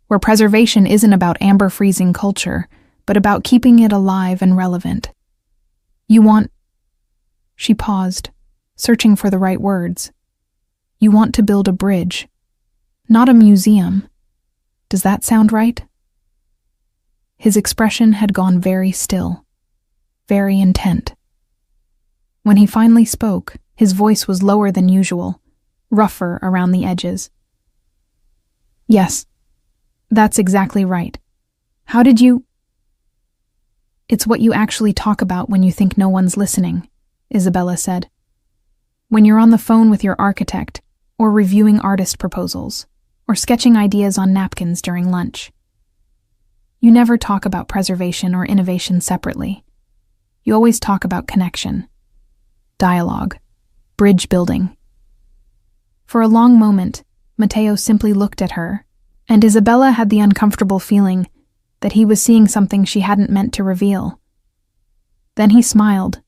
where preservation isn't about amber-freezing culture, but about keeping it alive and relevant. You want—" She paused, searching for the right words. "You want to build a bridge, not a museum. Does that sound right?" His expression had gone very still, very intent. When he finally spoke, his voice was lower than usual, rougher around the edges. "Yes, that's exactly right. How did you—" "It's what you actually talk about when you think no one's listening," Isabella said. "When you're on the phone with your architect, or reviewing artist proposals, or sketching ideas on napkins during lunch. You never talk about preservation or innovation separately. You always talk about connection, dialogue, bridge building." For a long moment, Matteo simply looked at her, and Isabella had the uncomfortable feeling that he was seeing something she hadn't meant to reveal. Then he smiled.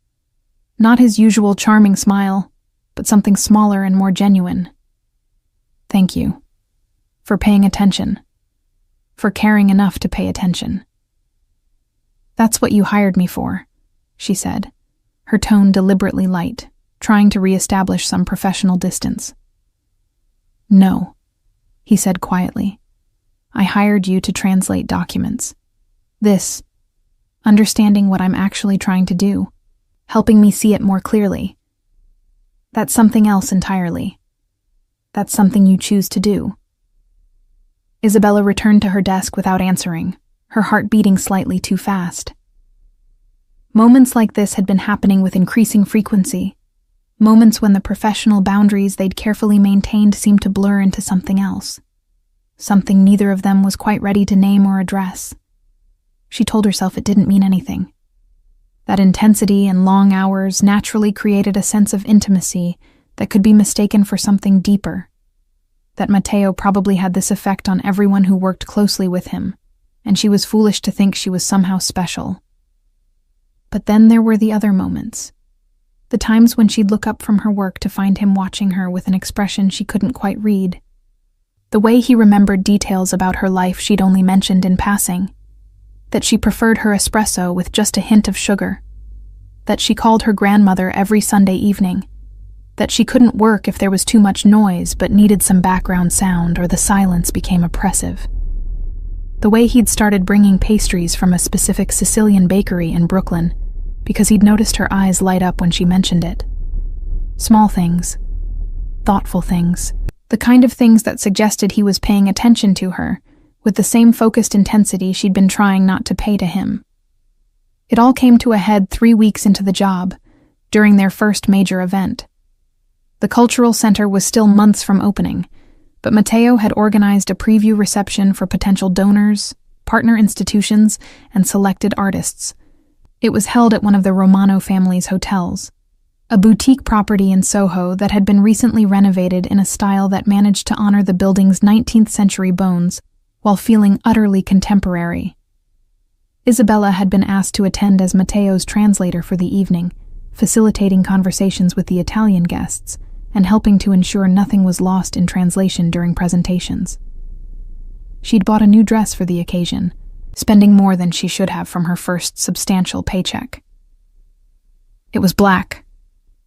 Not his usual charming smile, but something smaller and more genuine. "Thank you. For paying attention. For caring enough to pay attention." "That's what you hired me for," she said, her tone deliberately light, trying to reestablish some professional distance. "No," he said quietly. "I hired you to translate documents. This, understanding what I'm actually trying to do, helping me see it more clearly. That's something else entirely. That's something you choose to do." Isabella returned to her desk without answering, her heart beating slightly too fast. Moments like this had been happening with increasing frequency, moments when the professional boundaries they'd carefully maintained seemed to blur into something else, something neither of them was quite ready to name or address. She told herself it didn't mean anything. That intensity and long hours naturally created a sense of intimacy that could be mistaken for something deeper, that Matteo probably had this effect on everyone who worked closely with him, and she was foolish to think she was somehow special. But then there were the other moments. The times when she'd look up from her work to find him watching her with an expression she couldn't quite read. The way he remembered details about her life she'd only mentioned in passing. That she preferred her espresso with just a hint of sugar. That she called her grandmother every Sunday evening. That she couldn't work if there was too much noise but needed some background sound or the silence became oppressive. The way he'd started bringing pastries from a specific Sicilian bakery in Brooklyn because he'd noticed her eyes light up when she mentioned it. Small things. Thoughtful things. The kind of things that suggested he was paying attention to her with the same focused intensity she'd been trying not to pay to him. It all came to a head 3 weeks into the job, during their first major event. The cultural center was still months from opening, but Matteo had organized a preview reception for potential donors, partner institutions, and selected artists. It was held at one of the Romano family's hotels, a boutique property in Soho that had been recently renovated in a style that managed to honor the building's 19th century bones while feeling utterly contemporary. Isabella had been asked to attend as Matteo's translator for the evening, facilitating conversations with the Italian guests and helping to ensure nothing was lost in translation during presentations. She'd bought a new dress for the occasion, spending more than she should have from her first substantial paycheck. It was black,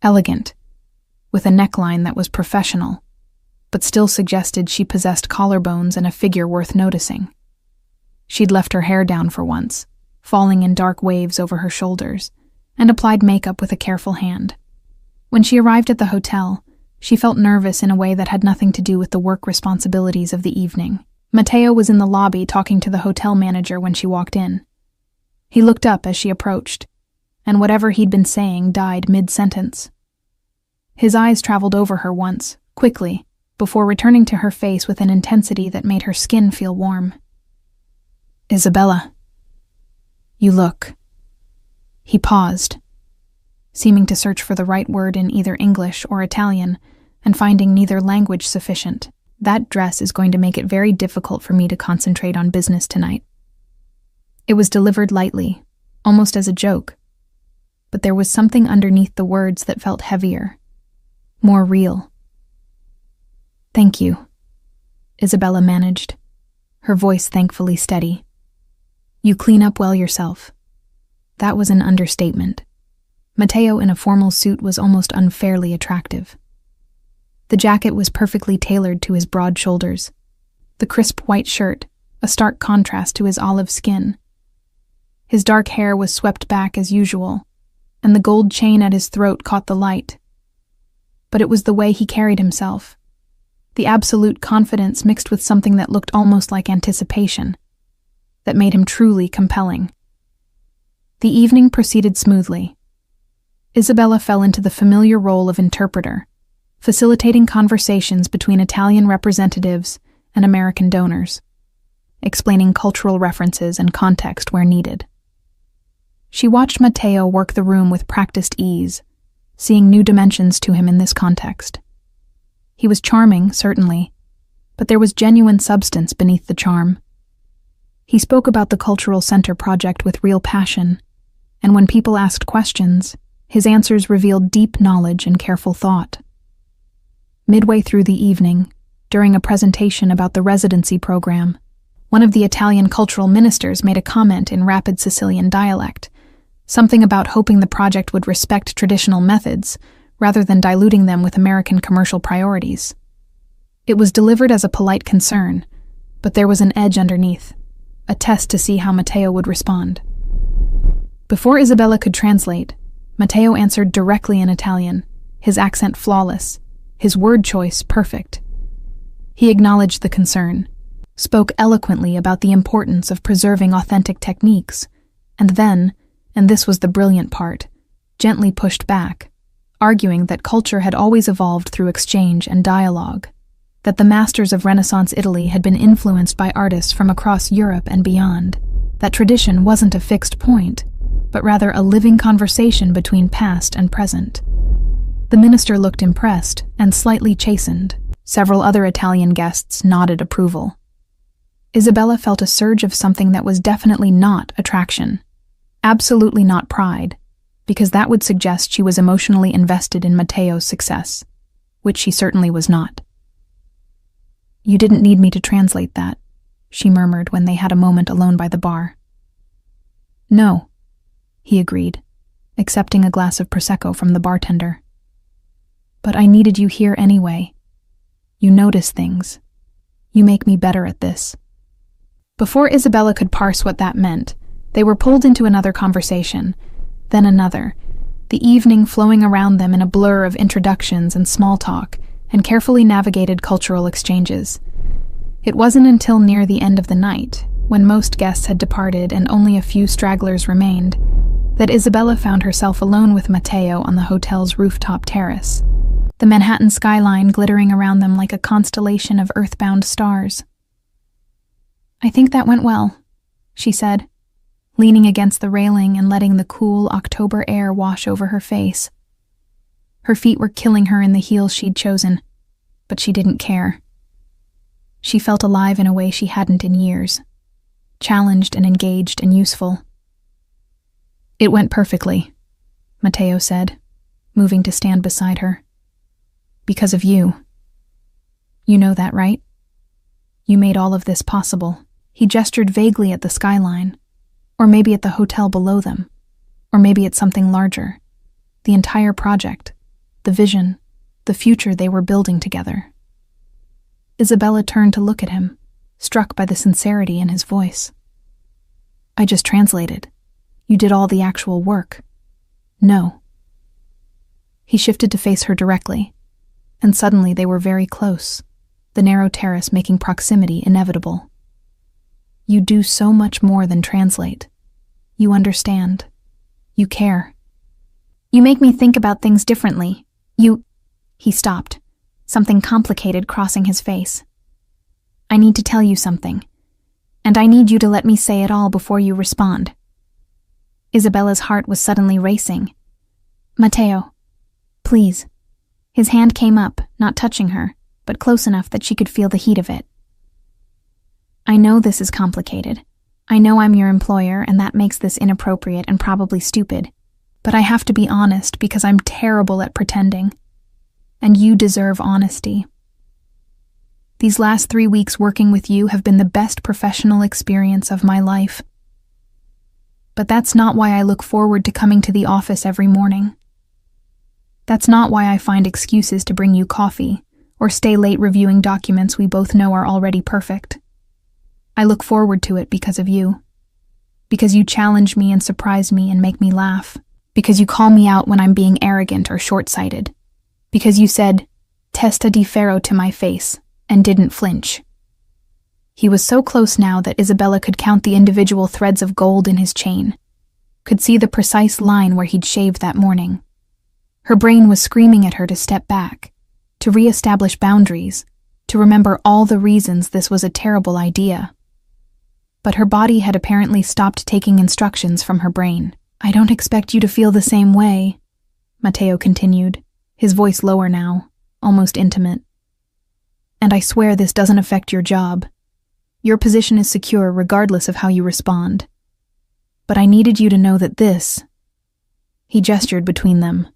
elegant, with a neckline that was professional, but still suggested she possessed collarbones and a figure worth noticing. She'd left her hair down for once, falling in dark waves over her shoulders, and applied makeup with a careful hand. When she arrived at the hotel, she felt nervous in a way that had nothing to do with the work responsibilities of the evening. Matteo was in the lobby talking to the hotel manager when she walked in. He looked up as she approached, and whatever he'd been saying died mid-sentence. His eyes traveled over her once, quickly, before returning to her face with an intensity that made her skin feel warm. "Isabella, you look." He paused, seeming to search for the right word in either English or Italian, and finding neither language sufficient. "That dress is going to make it very difficult for me to concentrate on business tonight." It was delivered lightly, almost as a joke, but there was something underneath the words that felt heavier, more real. "Thank you," Isabella managed, her voice thankfully steady. "You clean up well yourself." That was an understatement. Matteo in a formal suit was almost unfairly attractive. The jacket was perfectly tailored to his broad shoulders. The crisp white shirt, a stark contrast to his olive skin. His dark hair was swept back as usual, and the gold chain at his throat caught the light. But it was the way he carried himself. The absolute confidence mixed with something that looked almost like anticipation, that made him truly compelling. The evening proceeded smoothly. Isabella fell into the familiar role of interpreter, facilitating conversations between Italian representatives and American donors, explaining cultural references and context where needed. She watched Matteo work the room with practiced ease, seeing new dimensions to him in this context. He was charming, certainly, but there was genuine substance beneath the charm. He spoke about the Cultural Center project with real passion, and when people asked questions, his answers revealed deep knowledge and careful thought. Midway through the evening, during a presentation about the residency program, one of the Italian cultural ministers made a comment in rapid Sicilian dialect, something about hoping the project would respect traditional methods rather than diluting them with American commercial priorities. It was delivered as a polite concern, but there was an edge underneath, a test to see how Matteo would respond. Before Isabella could translate, Matteo answered directly in Italian, his accent flawless, his word choice perfect. He acknowledged the concern, spoke eloquently about the importance of preserving authentic techniques, and then, and this was the brilliant part, gently pushed back, arguing that culture had always evolved through exchange and dialogue, that the masters of Renaissance Italy had been influenced by artists from across Europe and beyond, that tradition wasn't a fixed point, but rather a living conversation between past and present. The minister looked impressed and slightly chastened. Several other Italian guests nodded approval. Isabella felt a surge of something that was definitely not attraction, absolutely not pride, because that would suggest she was emotionally invested in Matteo's success, which she certainly was not. "You didn't need me to translate that," she murmured when they had a moment alone by the bar. "No," he agreed, accepting a glass of Prosecco from the bartender. "But I needed you here anyway. You notice things. You make me better at this." Before Isabella could parse what that meant, they were pulled into another conversation, then another, the evening flowing around them in a blur of introductions and small talk and carefully navigated cultural exchanges. It wasn't until near the end of the night, when most guests had departed and only a few stragglers remained, that Isabella found herself alone with Matteo on the hotel's rooftop terrace, the Manhattan skyline glittering around them like a constellation of earthbound stars. "I think that went well," she said, leaning against the railing and letting the cool October air wash over her face. Her feet were killing her in the heels she'd chosen, but she didn't care. She felt alive in a way she hadn't in years, challenged and engaged and useful. "It went perfectly," Matteo said, moving to stand beside her. "Because of you. You know that, right? You made all of this possible." He gestured vaguely at the skyline, or maybe at the hotel below them, or maybe at something larger, the entire project, the vision, the future they were building together. Isabella turned to look at him, struck by the sincerity in his voice. "I just translated. You did all the actual work." "No." He shifted to face her directly, and suddenly they were very close, the narrow terrace making proximity inevitable. "You do so much more than translate. You understand. You care. You make me think about things differently. He stopped, something complicated crossing his face. "I need to tell you something, and I need you to let me say it all before you respond." Isabella's heart was suddenly racing. "Matteo, please." His hand came up, not touching her, but close enough that she could feel the heat of it. "I know this is complicated. I know I'm your employer, and that makes this inappropriate and probably stupid. But I have to be honest because I'm terrible at pretending. And you deserve honesty. These last 3 weeks working with you have been the best professional experience of my life. But that's not why I look forward to coming to the office every morning. That's not why I find excuses to bring you coffee or stay late reviewing documents we both know are already perfect. I look forward to it because of you. Because you challenge me and surprise me and make me laugh. Because you call me out when I'm being arrogant or short-sighted. Because you said, 'Testa di ferro' to my face and didn't flinch." He was so close now that Isabella could count the individual threads of gold in his chain, could see the precise line where he'd shaved that morning. Her brain was screaming at her to step back, to re-establish boundaries, to remember all the reasons this was a terrible idea. But her body had apparently stopped taking instructions from her brain. "I don't expect you to feel the same way," Matteo continued, his voice lower now, almost intimate. "And I swear this doesn't affect your job. Your position is secure regardless of how you respond. But I needed you to know that this," he gestured between them,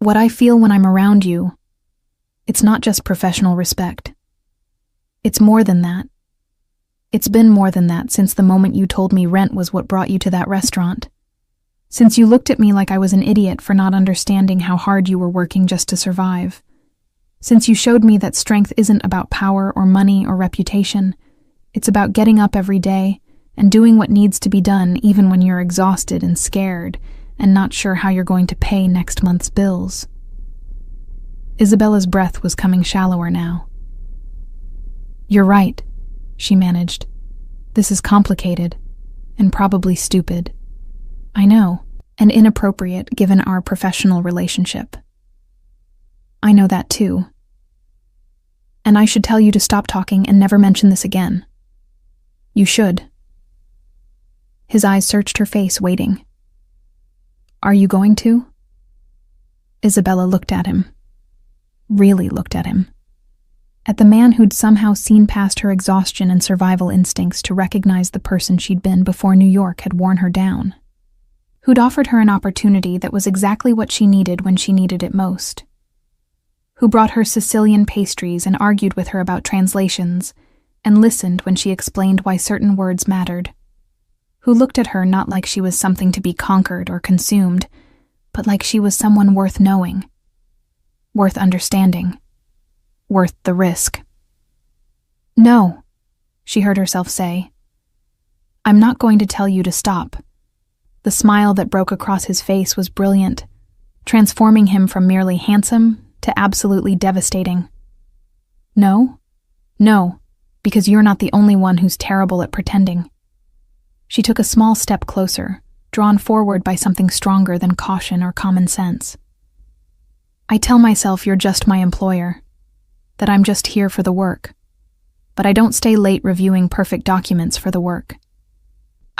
"what I feel when I'm around you, it's not just professional respect. It's more than that. It's been more than that since the moment you told me rent was what brought you to that restaurant. Since you looked at me like I was an idiot for not understanding how hard you were working just to survive. Since you showed me that strength isn't about power or money or reputation. It's about getting up every day and doing what needs to be done even when you're exhausted and scared and not sure how you're going to pay next month's bills." Isabella's breath was coming shallower now. "You're right," she managed. "This is complicated and probably stupid. I know, and inappropriate given our professional relationship. I know that too. And I should tell you to stop talking and never mention this again. You should." His eyes searched her face, waiting. "Are you going to?" Isabella looked at him. Really looked at him. At the man who'd somehow seen past her exhaustion and survival instincts to recognize the person she'd been before New York had worn her down. who'd offered her an opportunity that was exactly what she needed when she needed it most, who brought her Sicilian pastries and argued with her about translations and listened when she explained why certain words mattered, who looked at her not like she was something to be conquered or consumed, but like she was someone worth knowing, worth understanding, worth the risk. "No," she heard herself say. "I'm not going to tell you to stop." The smile that broke across his face was brilliant, transforming him from merely handsome to absolutely devastating. "No? No, because you're not the only one who's terrible at pretending." She took a small step closer, drawn forward by something stronger than caution or common sense. "I tell myself you're just my employer, that I'm just here for the work, but I don't stay late reviewing perfect documents for the work.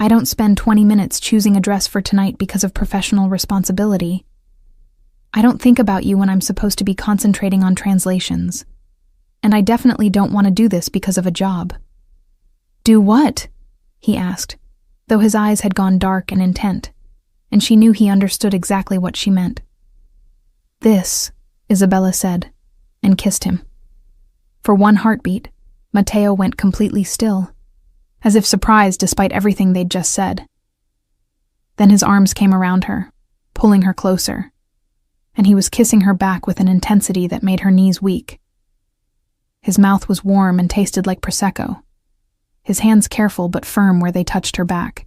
I don't spend 20 minutes choosing a dress for tonight because of professional responsibility. I don't think about you when I'm supposed to be concentrating on translations. And I definitely don't want to do this because of a job." "Do what?" he asked, though his eyes had gone dark and intent, and she knew he understood exactly what she meant. "This," Isabella said, and kissed him. For one heartbeat, Matteo went completely still, as if surprised despite everything they'd just said. Then his arms came around her, pulling her closer, and he was kissing her back with an intensity that made her knees weak. His mouth was warm and tasted like Prosecco, his hands careful but firm where they touched her back.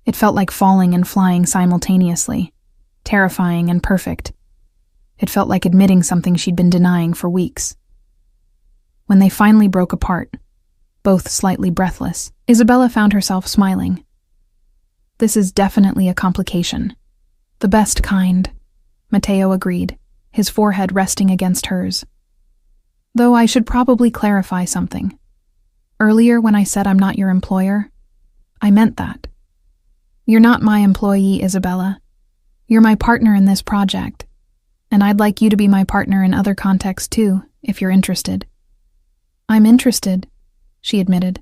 It felt like falling and flying simultaneously, terrifying and perfect. It felt like admitting something she'd been denying for weeks. When they finally broke apart, both slightly breathless, Isabella found herself smiling. "This is definitely a complication. The best kind," Matteo agreed, his forehead resting against hers. "Though I should probably clarify something. Earlier when I said I'm not your employer, I meant that. You're not my employee, Isabella. You're my partner in this project, and I'd like you to be my partner in other contexts too, if you're interested." "I'm interested," she admitted,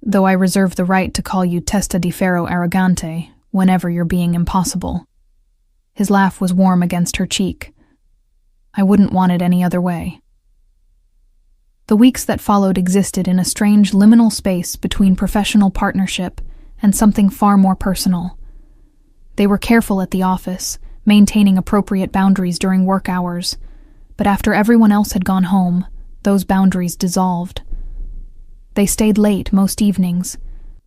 "though I reserve the right to call you testa di ferro arrogante whenever you're being impossible." His laugh was warm against her cheek. "I wouldn't want it any other way." The weeks that followed existed in a strange liminal space between professional partnership and something far more personal. They were careful at the office, maintaining appropriate boundaries during work hours, but after everyone else had gone home, those boundaries dissolved. They stayed late most evenings,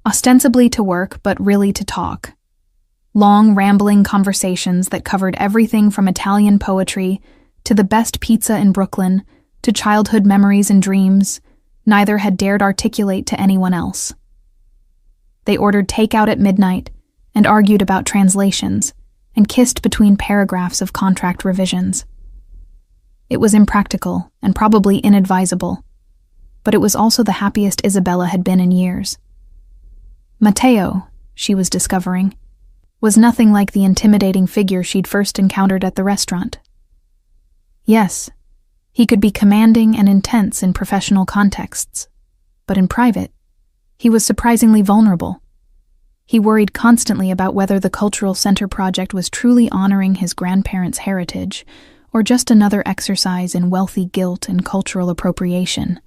ostensibly to work but really to talk. Long, rambling conversations that covered everything from Italian poetry to the best pizza in Brooklyn to childhood memories and dreams neither had dared articulate to anyone else. They ordered takeout at midnight and argued about translations and kissed between paragraphs of contract revisions. It was impractical and probably inadvisable, but it was also the happiest Isabella had been in years. Matteo, she was discovering, was nothing like the intimidating figure she'd first encountered at the restaurant. Yes, he could be commanding and intense in professional contexts, but in private, he was surprisingly vulnerable. He worried constantly about whether the Cultural Center project was truly honoring his grandparents' heritage or just another exercise in wealthy guilt and cultural appropriation.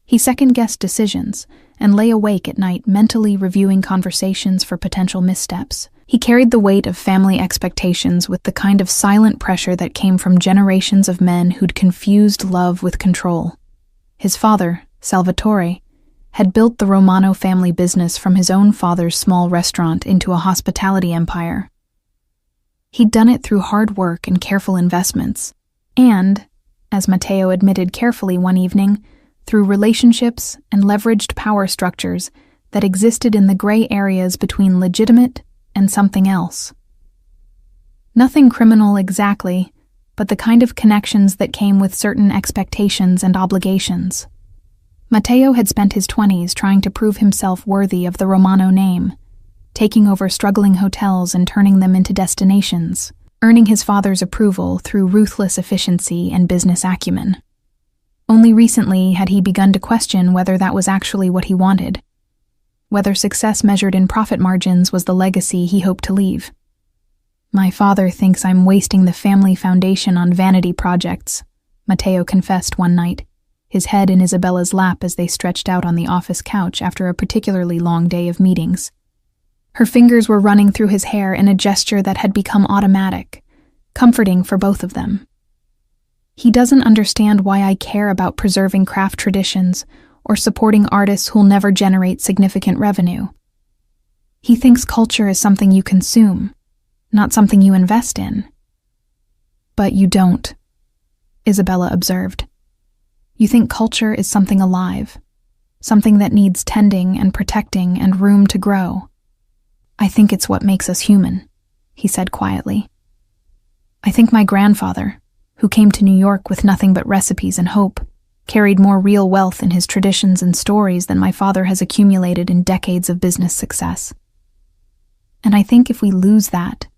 He second-guessed decisions and lay awake at night mentally reviewing conversations for potential missteps. He carried the weight of family expectations with the kind of silent pressure that came from generations of men who'd confused love with control. His father, Salvatore, had built the Romano family business from his own father's small restaurant into a hospitality empire. He'd done it through hard work and careful investments, and, as Matteo admitted carefully one evening, through relationships and leveraged power structures that existed in the gray areas between legitimate and something else. Nothing criminal exactly, but the kind of connections that came with certain expectations and obligations. Matteo had spent his 20s trying to prove himself worthy of the Romano name, taking over struggling hotels and turning them into destinations, earning his father's approval through ruthless efficiency and business acumen. Only recently had he begun to question whether that was actually what he wanted, whether success measured in profit margins was the legacy he hoped to leave. My father thinks I'm wasting the family foundation on vanity projects, Matteo confessed one night, his head in Isabella's lap as they stretched out on the office couch after a particularly long day of meetings. Her fingers were running through his hair in a gesture that had become automatic, comforting for both of them. He doesn't understand why I care about preserving craft traditions or supporting artists who'll never generate significant revenue. He thinks culture is something you consume, not something you invest in. But you don't, Isabella observed. You think culture is something alive, something that needs tending and protecting and room to grow. I think it's what makes us human, he said quietly. I think my grandfather, who came to New York with nothing but recipes and hope, carried more real wealth in his traditions and stories than my father has accumulated in decades of business success. And I think if we lose that,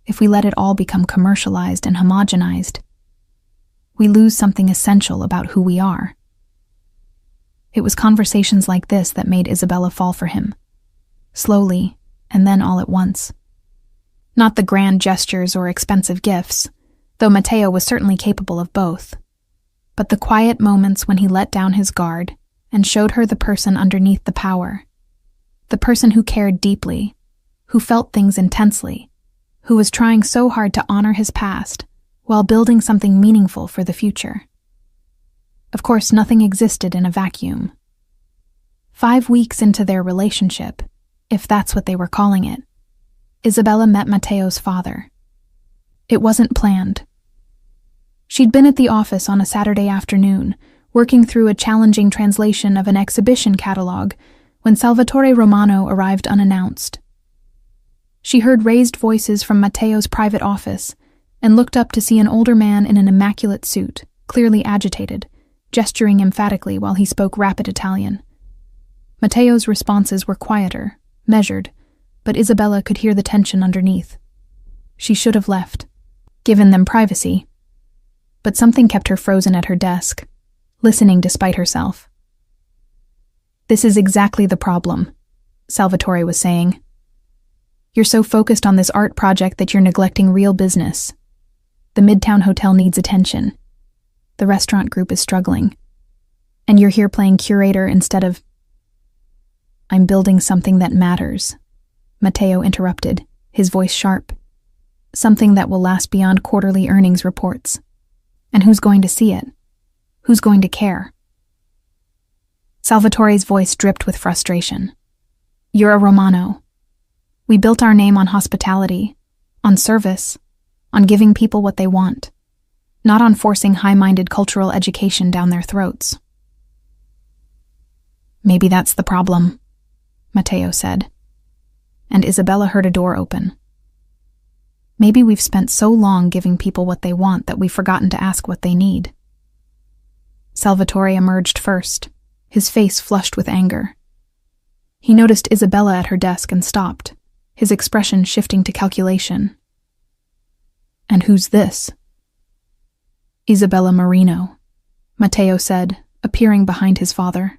if we let it all become commercialized and homogenized, we lose something essential about who we are. It was conversations like this that made Isabella fall for him, slowly and then all at once. Not the grand gestures or expensive gifts, though Matteo was certainly capable of both, but the quiet moments when he let down his guard and showed her the person underneath the power, the person who cared deeply, who felt things intensely, who was trying so hard to honor his past while building something meaningful for the future. Of course, nothing existed in a vacuum. 5 weeks into their relationship, if that's what they were calling it, Isabella met Matteo's father. It wasn't planned. She'd been at the office on a Saturday afternoon, working through a challenging translation of an exhibition catalog, when Salvatore Romano arrived unannounced. She heard raised voices from Matteo's private office and looked up to see an older man in an immaculate suit, clearly agitated, gesturing emphatically while he spoke rapid Italian. Matteo's responses were quieter, measured, but Isabella could hear the tension underneath. She should have left, given them privacy, but something kept her frozen at her desk, listening despite herself. This is exactly the problem, Salvatore was saying. You're so focused on this art project that you're neglecting real business. The Midtown Hotel needs attention. The restaurant group is struggling. And you're here playing curator instead of... I'm building something that matters, Matteo interrupted, his voice sharp. Something that will last beyond quarterly earnings reports. And who's going to see it? Who's going to care? Salvatore's voice dripped with frustration. You're a Romano. We built our name on hospitality, on service, on giving people what they want, not on forcing high-minded cultural education down their throats. Maybe that's the problem, Matteo said, and Isabella heard a door open. Maybe we've spent so long giving people what they want that we've forgotten to ask what they need. Salvatore emerged first, his face flushed with anger. He noticed Isabella at her desk and stopped, his expression shifting to calculation. And who's this? Isabella Marino, Matteo said, appearing behind his father.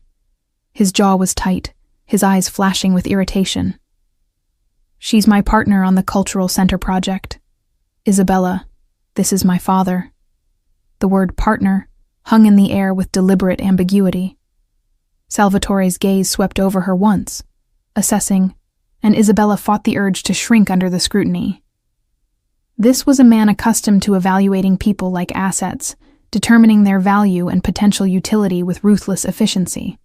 His jaw was tight, his eyes flashing with irritation. She's my partner on the Cultural Center project. Isabella, this is my father. The word partner hung in the air with deliberate ambiguity. Salvatore's gaze swept over her once, assessing, and Isabella fought the urge to shrink under the scrutiny. This was a man accustomed to evaluating people like assets, determining their value and potential utility with ruthless efficiency.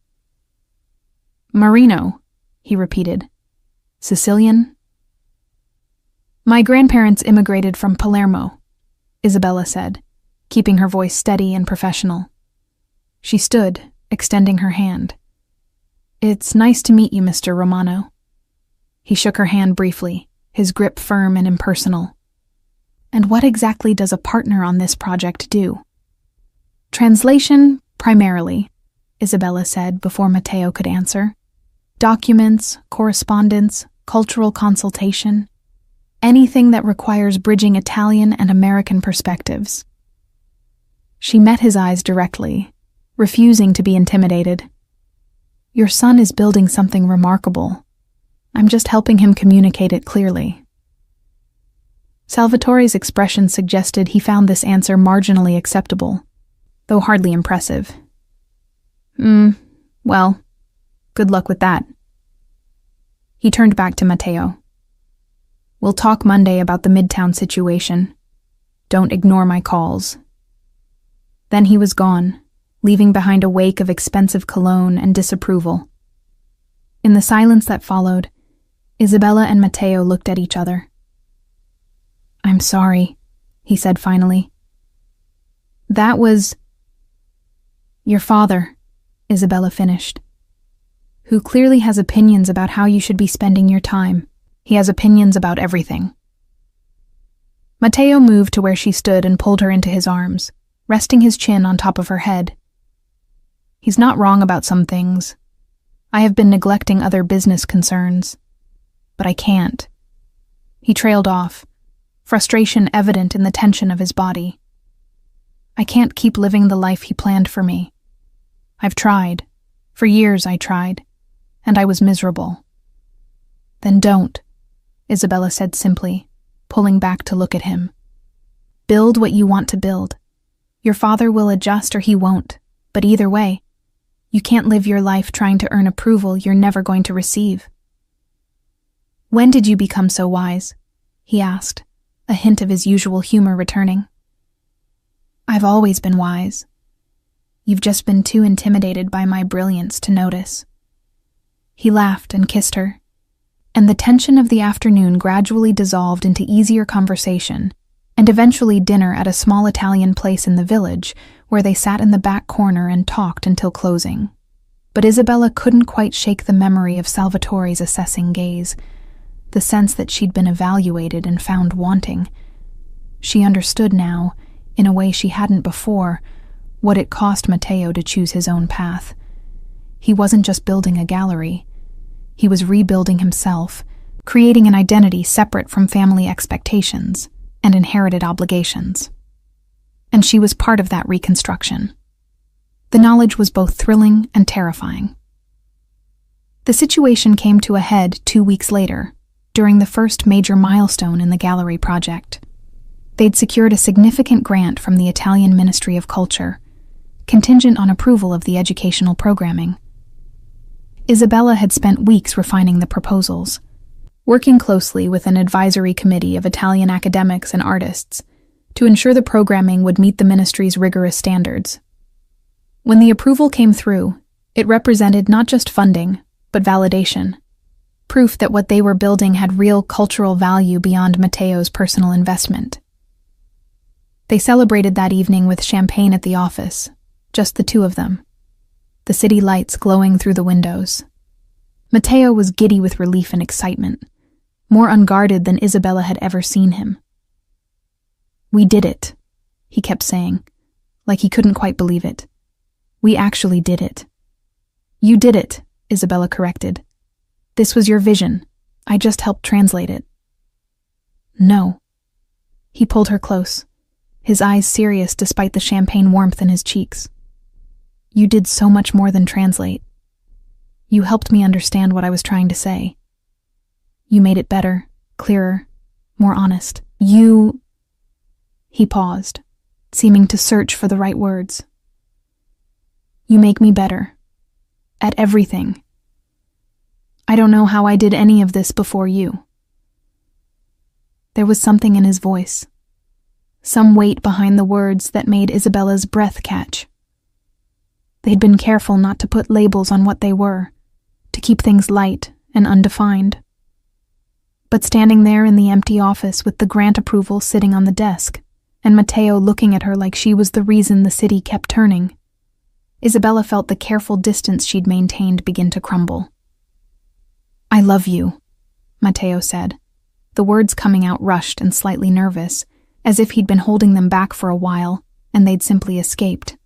Marino, he repeated. Sicilian? My grandparents immigrated from Palermo, Isabella said, keeping her voice steady and professional. She stood, extending her hand. It's nice to meet you, Mr. Romano. He shook her hand briefly, his grip firm and impersonal. And what exactly does a partner on this project do? Translation, primarily, Isabella said before Matteo could answer. Documents, correspondence, cultural consultation, anything that requires bridging Italian and American perspectives. She met his eyes directly, refusing to be intimidated. Your son is building something remarkable. I'm just helping him communicate it clearly. Salvatore's expression suggested he found this answer marginally acceptable, though hardly impressive. Well, good luck with that. He turned back to Matteo. We'll talk Monday about the Midtown situation. Don't ignore my calls. Then he was gone, leaving behind a wake of expensive cologne and disapproval. In the silence that followed, Isabella and Matteo looked at each other. I'm sorry, he said finally. That was your father, Isabella finished, who clearly has opinions about how you should be spending your time. He has opinions about everything. Matteo moved to where she stood and pulled her into his arms, resting his chin on top of her head. He's not wrong about some things. I have been neglecting other business concerns. But I can't. He trailed off, frustration evident in the tension of his body. I can't keep living the life he planned for me. I've tried. For years I tried. And I was miserable. Then don't, Isabella said simply, pulling back to look at him. Build what you want to build. Your father will adjust or he won't, but either way, you can't live your life trying to earn approval you're never going to receive. When did you become so wise? He asked, a hint of his usual humor returning. I've always been wise. You've just been too intimidated by my brilliance to notice. He laughed and kissed her, and the tension of the afternoon gradually dissolved into easier conversation, and eventually dinner at a small Italian place in the village where they sat in the back corner and talked until closing. But Isabella couldn't quite shake the memory of Salvatore's assessing gaze, the sense that she'd been evaluated and found wanting. She understood now, in a way she hadn't before, what it cost Matteo to choose his own path. He wasn't just building a gallery. He was rebuilding himself, creating an identity separate from family expectations and inherited obligations. And she was part of that reconstruction. The knowledge was both thrilling and terrifying. The situation came to a head 2 weeks later, during the first major milestone in the gallery project. They'd secured a significant grant from the Italian Ministry of Culture, contingent on approval of the educational programming. Isabella had spent weeks refining the proposals, working closely with an advisory committee of Italian academics and artists to ensure the programming would meet the ministry's rigorous standards. When the approval came through, it represented not just funding, but validation, proof that what they were building had real cultural value beyond Matteo's personal investment. They celebrated that evening with champagne at the office, just the two of them, the city lights glowing through the windows. Matteo was giddy with relief and excitement, more unguarded than Isabella had ever seen him. We did it, he kept saying, like he couldn't quite believe it. We actually did it. You did it, Isabella corrected. This was your vision. I just helped translate it. No. He pulled her close, his eyes serious despite the champagne warmth in his cheeks. You did so much more than translate. You helped me understand what I was trying to say. You made it better, clearer, more honest. He paused, seeming to search for the right words. You make me better. At everything. I don't know how I did any of this before you. There was something in his voice, some weight behind the words that made Isabella's breath catch. They'd been careful not to put labels on what they were, to keep things light and undefined. But standing there in the empty office with the grant approval sitting on the desk, and Matteo looking at her like she was the reason the city kept turning, Isabella felt the careful distance she'd maintained begin to crumble. I love you, Matteo said, the words coming out rushed and slightly nervous, as if he'd been holding them back for a while, and they'd simply escaped.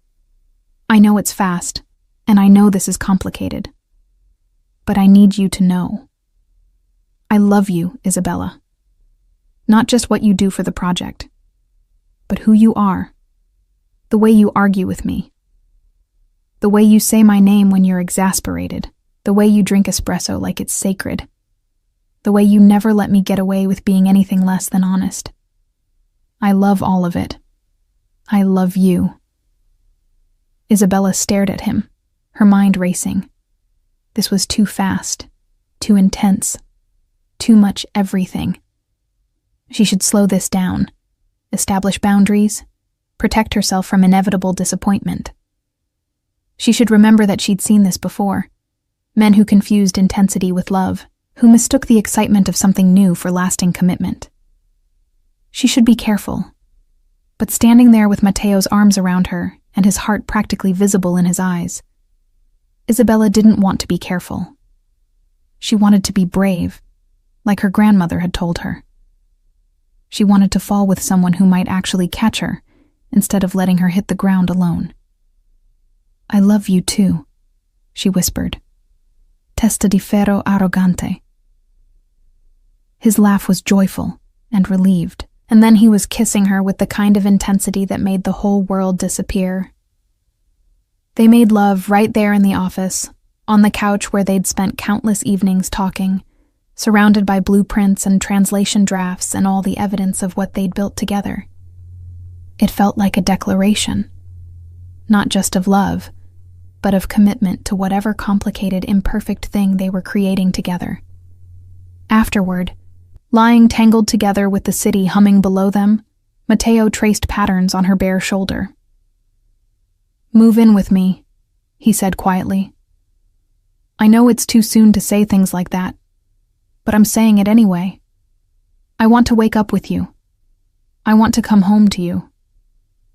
I know it's fast, and I know this is complicated. But I need you to know. I love you, Isabella. Not just what you do for the project, but who you are. The way you argue with me. The way you say my name when you're exasperated. The way you drink espresso like it's sacred. The way you never let me get away with being anything less than honest. I love all of it. I love you." Isabella stared at him, her mind racing. This was too fast, too intense, too much everything. She should slow this down, establish boundaries, protect herself from inevitable disappointment. She should remember that she'd seen this before. Men who confused intensity with love, who mistook the excitement of something new for lasting commitment. She should be careful. But standing there with Matteo's arms around her and his heart practically visible in his eyes, Isabella didn't want to be careful. She wanted to be brave, like her grandmother had told her. She wanted to fall with someone who might actually catch her, instead of letting her hit the ground alone. "I love you too," she whispered. "Testa di ferro arrogante." His laugh was joyful and relieved, and then he was kissing her with the kind of intensity that made the whole world disappear. They made love right there in the office, on the couch where they'd spent countless evenings talking, surrounded by blueprints and translation drafts and all the evidence of what they'd built together. It felt like a declaration, not just of love, but of commitment to whatever complicated, imperfect thing they were creating together. Afterward, lying tangled together with the city humming below them, Matteo traced patterns on her bare shoulder. "Move in with me," he said quietly. "I know it's too soon to say things like that, but I'm saying it anyway. I want to wake up with you. I want to come home to you.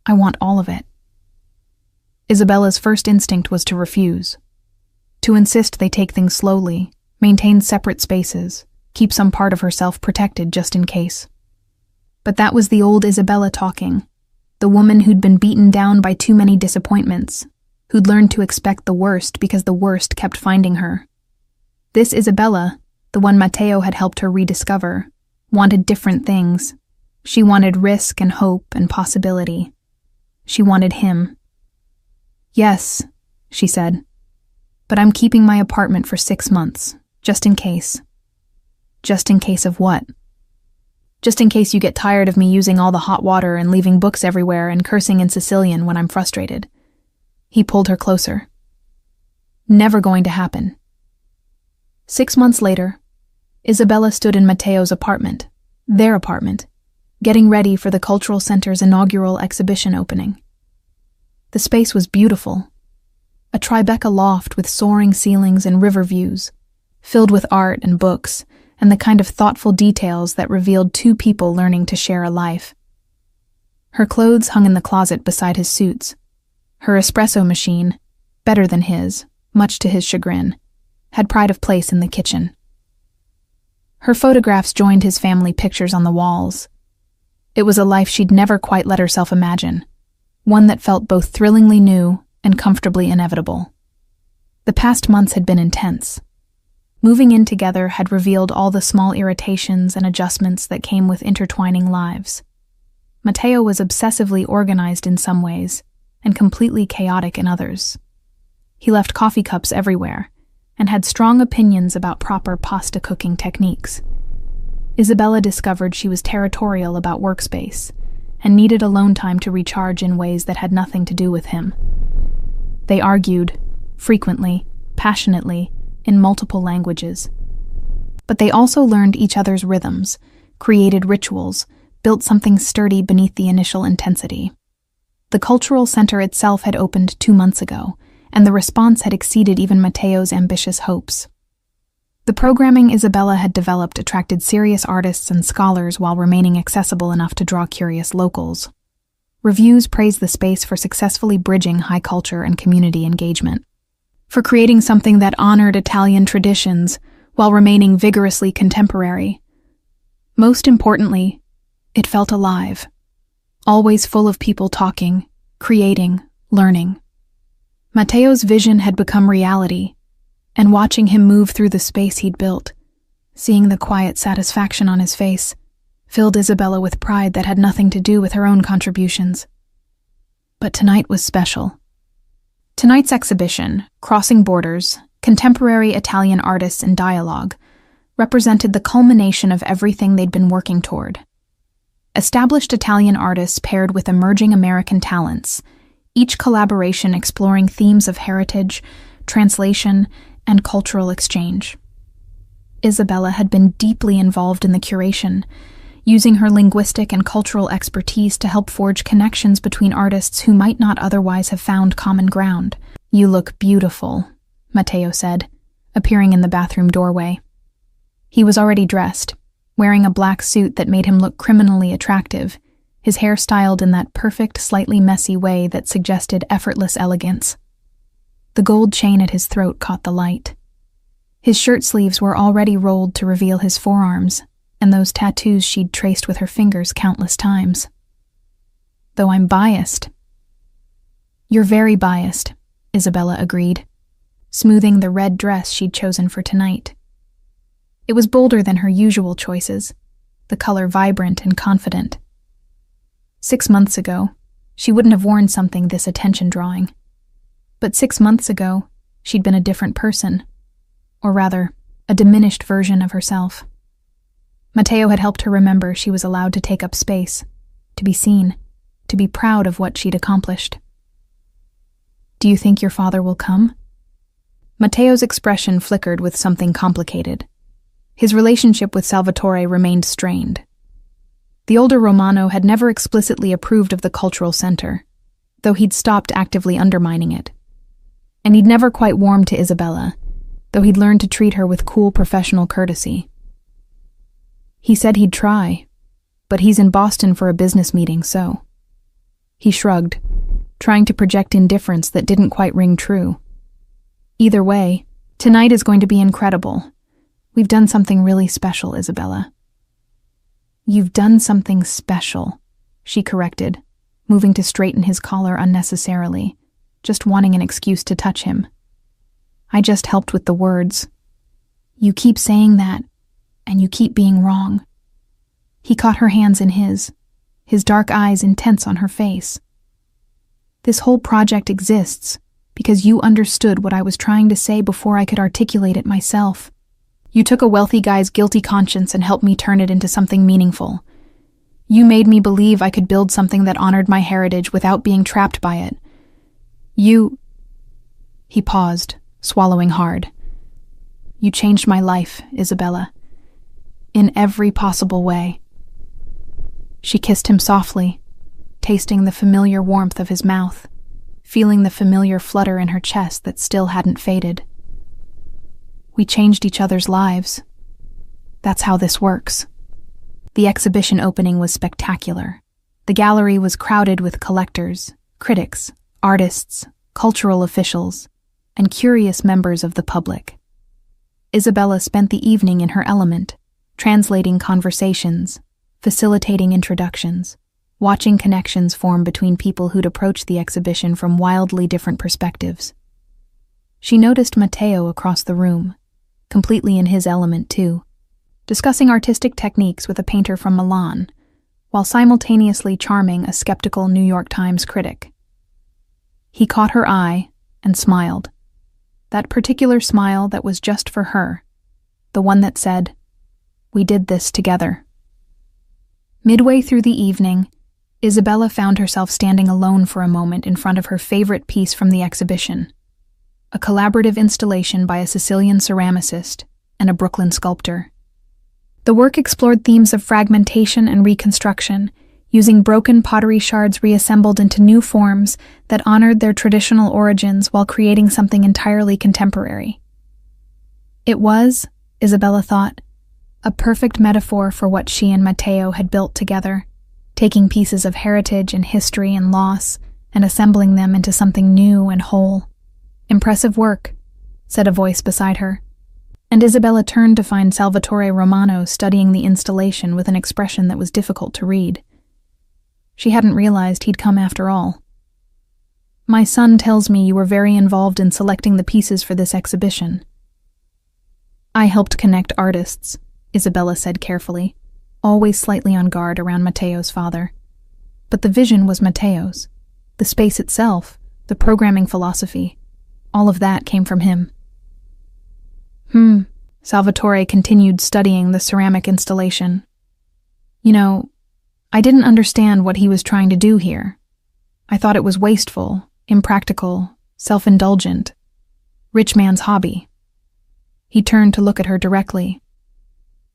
I want all of it." Isabella's first instinct was to refuse, to insist they take things slowly, maintain separate spaces, keep some part of herself protected just in case. But that was the old Isabella talking, the woman who'd been beaten down by too many disappointments, who'd learned to expect the worst because the worst kept finding her. This Isabella, the one Matteo had helped her rediscover, wanted different things. She wanted risk and hope and possibility. She wanted him. "Yes," she said, "but I'm keeping my apartment for 6 months, just in case." "Just in case of what?" "Just in case you get tired of me using all the hot water and leaving books everywhere and cursing in Sicilian when I'm frustrated." He pulled her closer. "Never going to happen." 6 months later, Isabella stood in Matteo's apartment, their apartment, getting ready for the Cultural Center's inaugural exhibition opening. The space was beautiful, a Tribeca loft with soaring ceilings and river views, filled with art and books, and the kind of thoughtful details that revealed two people learning to share a life. Her clothes hung in the closet beside his suits. Her espresso machine, better than his, much to his chagrin, had pride of place in the kitchen. Her photographs joined his family pictures on the walls. It was a life she'd never quite let herself imagine, one that felt both thrillingly new and comfortably inevitable. The past months had been intense. Moving in together had revealed all the small irritations and adjustments that came with intertwining lives. Matteo was obsessively organized in some ways, and completely chaotic in others. He left coffee cups everywhere, and had strong opinions about proper pasta cooking techniques. Isabella discovered she was territorial about workspace, and needed alone time to recharge in ways that had nothing to do with him. They argued, frequently, passionately, in multiple languages. But they also learned each other's rhythms, created rituals, built something sturdy beneath the initial intensity. The Cultural Center itself had opened 2 months ago, and the response had exceeded even Matteo's ambitious hopes. The programming Isabella had developed attracted serious artists and scholars while remaining accessible enough to draw curious locals. Reviews praised the space for successfully bridging high culture and community engagement, for creating something that honored Italian traditions while remaining vigorously contemporary. Most importantly, it felt alive, always full of people talking, creating, learning. Matteo's vision had become reality, and watching him move through the space he'd built, seeing the quiet satisfaction on his face, filled Isabella with pride that had nothing to do with her own contributions. But tonight was special. Tonight's exhibition, Crossing Borders, Contemporary Italian Artists in Dialogue, represented the culmination of everything they'd been working toward. Established Italian artists paired with emerging American talents, each collaboration exploring themes of heritage, translation, and cultural exchange. Isabella had been deeply involved in the curation, using her linguistic and cultural expertise to help forge connections between artists who might not otherwise have found common ground. "You look beautiful," Matteo said, appearing in the bathroom doorway. He was already dressed, wearing a black suit that made him look criminally attractive, his hair styled in that perfect, slightly messy way that suggested effortless elegance. The gold chain at his throat caught the light. His shirt sleeves were already rolled to reveal his forearms, and those tattoos she'd traced with her fingers countless times. "Though I'm biased." "You're very biased," Isabella agreed, smoothing the red dress she'd chosen for tonight. It was bolder than her usual choices, the color vibrant and confident. 6 months ago, she wouldn't have worn something this attention-drawing. But 6 months ago, she'd been a different person, or rather, a diminished version of herself. Matteo had helped her remember she was allowed to take up space, to be seen, to be proud of what she'd accomplished. "Do you think your father will come?" Matteo's expression flickered with something complicated. His relationship with Salvatore remained strained. The older Romano had never explicitly approved of the cultural center, though he'd stopped actively undermining it. And he'd never quite warmed to Isabella, though he'd learned to treat her with cool professional courtesy. He said he'd try, but he's in Boston for a business meeting, so. He shrugged, trying to project indifference that didn't quite ring true. "Either way, tonight is going to be incredible. We've done something really special, Isabella." "You've done something special," she corrected, moving to straighten his collar unnecessarily, just wanting an excuse to touch him. "I just helped with the words." "You keep saying that, and you keep being wrong." He caught her hands in his dark eyes intense on her face. "This whole project exists because you understood what I was trying to say before I could articulate it myself. You took a wealthy guy's guilty conscience and helped me turn it into something meaningful. You made me believe I could build something that honored my heritage without being trapped by it. You..." He paused, swallowing hard. "You changed my life, Isabella. In every possible way." She kissed him softly, tasting the familiar warmth of his mouth, feeling the familiar flutter in her chest that still hadn't faded. "We changed each other's lives. That's how this works." The exhibition opening was spectacular. The gallery was crowded with collectors, critics, artists, cultural officials, and curious members of the public. Isabella spent the evening in her element, translating conversations, facilitating introductions, watching connections form between people who'd approached the exhibition from wildly different perspectives. She noticed Matteo across the room, completely in his element too, discussing artistic techniques with a painter from Milan, while simultaneously charming a skeptical New York Times critic. He caught her eye and smiled, that particular smile that was just for her, the one that said, "We did this together." Midway through the evening, Isabella found herself standing alone for a moment in front of her favorite piece from the exhibition, a collaborative installation by a Sicilian ceramicist and a Brooklyn sculptor. The work explored themes of fragmentation and reconstruction, using broken pottery shards reassembled into new forms that honored their traditional origins while creating something entirely contemporary. It was, Isabella thought, a perfect metaphor for what she and Matteo had built together, taking pieces of heritage and history and loss and assembling them into something new and whole. "Impressive work," said a voice beside her, and Isabella turned to find Salvatore Romano studying the installation with an expression that was difficult to read. She hadn't realized he'd come after all. "My son tells me you were very involved in selecting the pieces for this exhibition." "I helped connect artists," Isabella said carefully, always slightly on guard around Matteo's father. But the vision was Matteo's. The space itself, the programming philosophy, all of that came from him. Salvatore continued studying the ceramic installation. "You know, I didn't understand what he was trying to do here. I thought it was wasteful, impractical, self-indulgent. Rich man's hobby. He turned to look at her directly.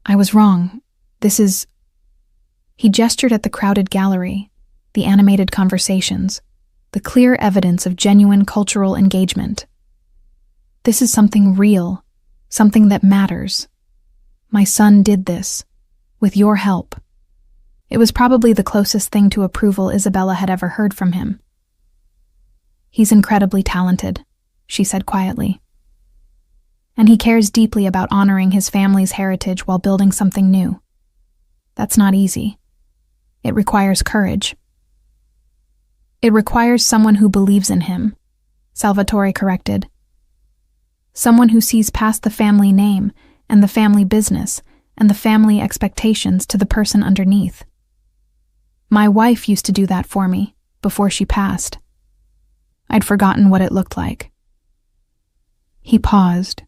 I was wrong. This is... He gestured at the crowded gallery, the animated conversations, the clear evidence of genuine cultural engagement. This is something real, something that matters. My son did this, with your help. It was probably the closest thing to approval Isabella had ever heard from him. He's incredibly talented, she said quietly. And he cares deeply about honoring his family's heritage while building something new. That's not easy. It requires courage. It requires someone who believes in him, Salvatore corrected. Someone who sees past the family name and the family business and the family expectations to the person underneath. My wife used to do that for me before she passed. I'd forgotten what it looked like. He paused,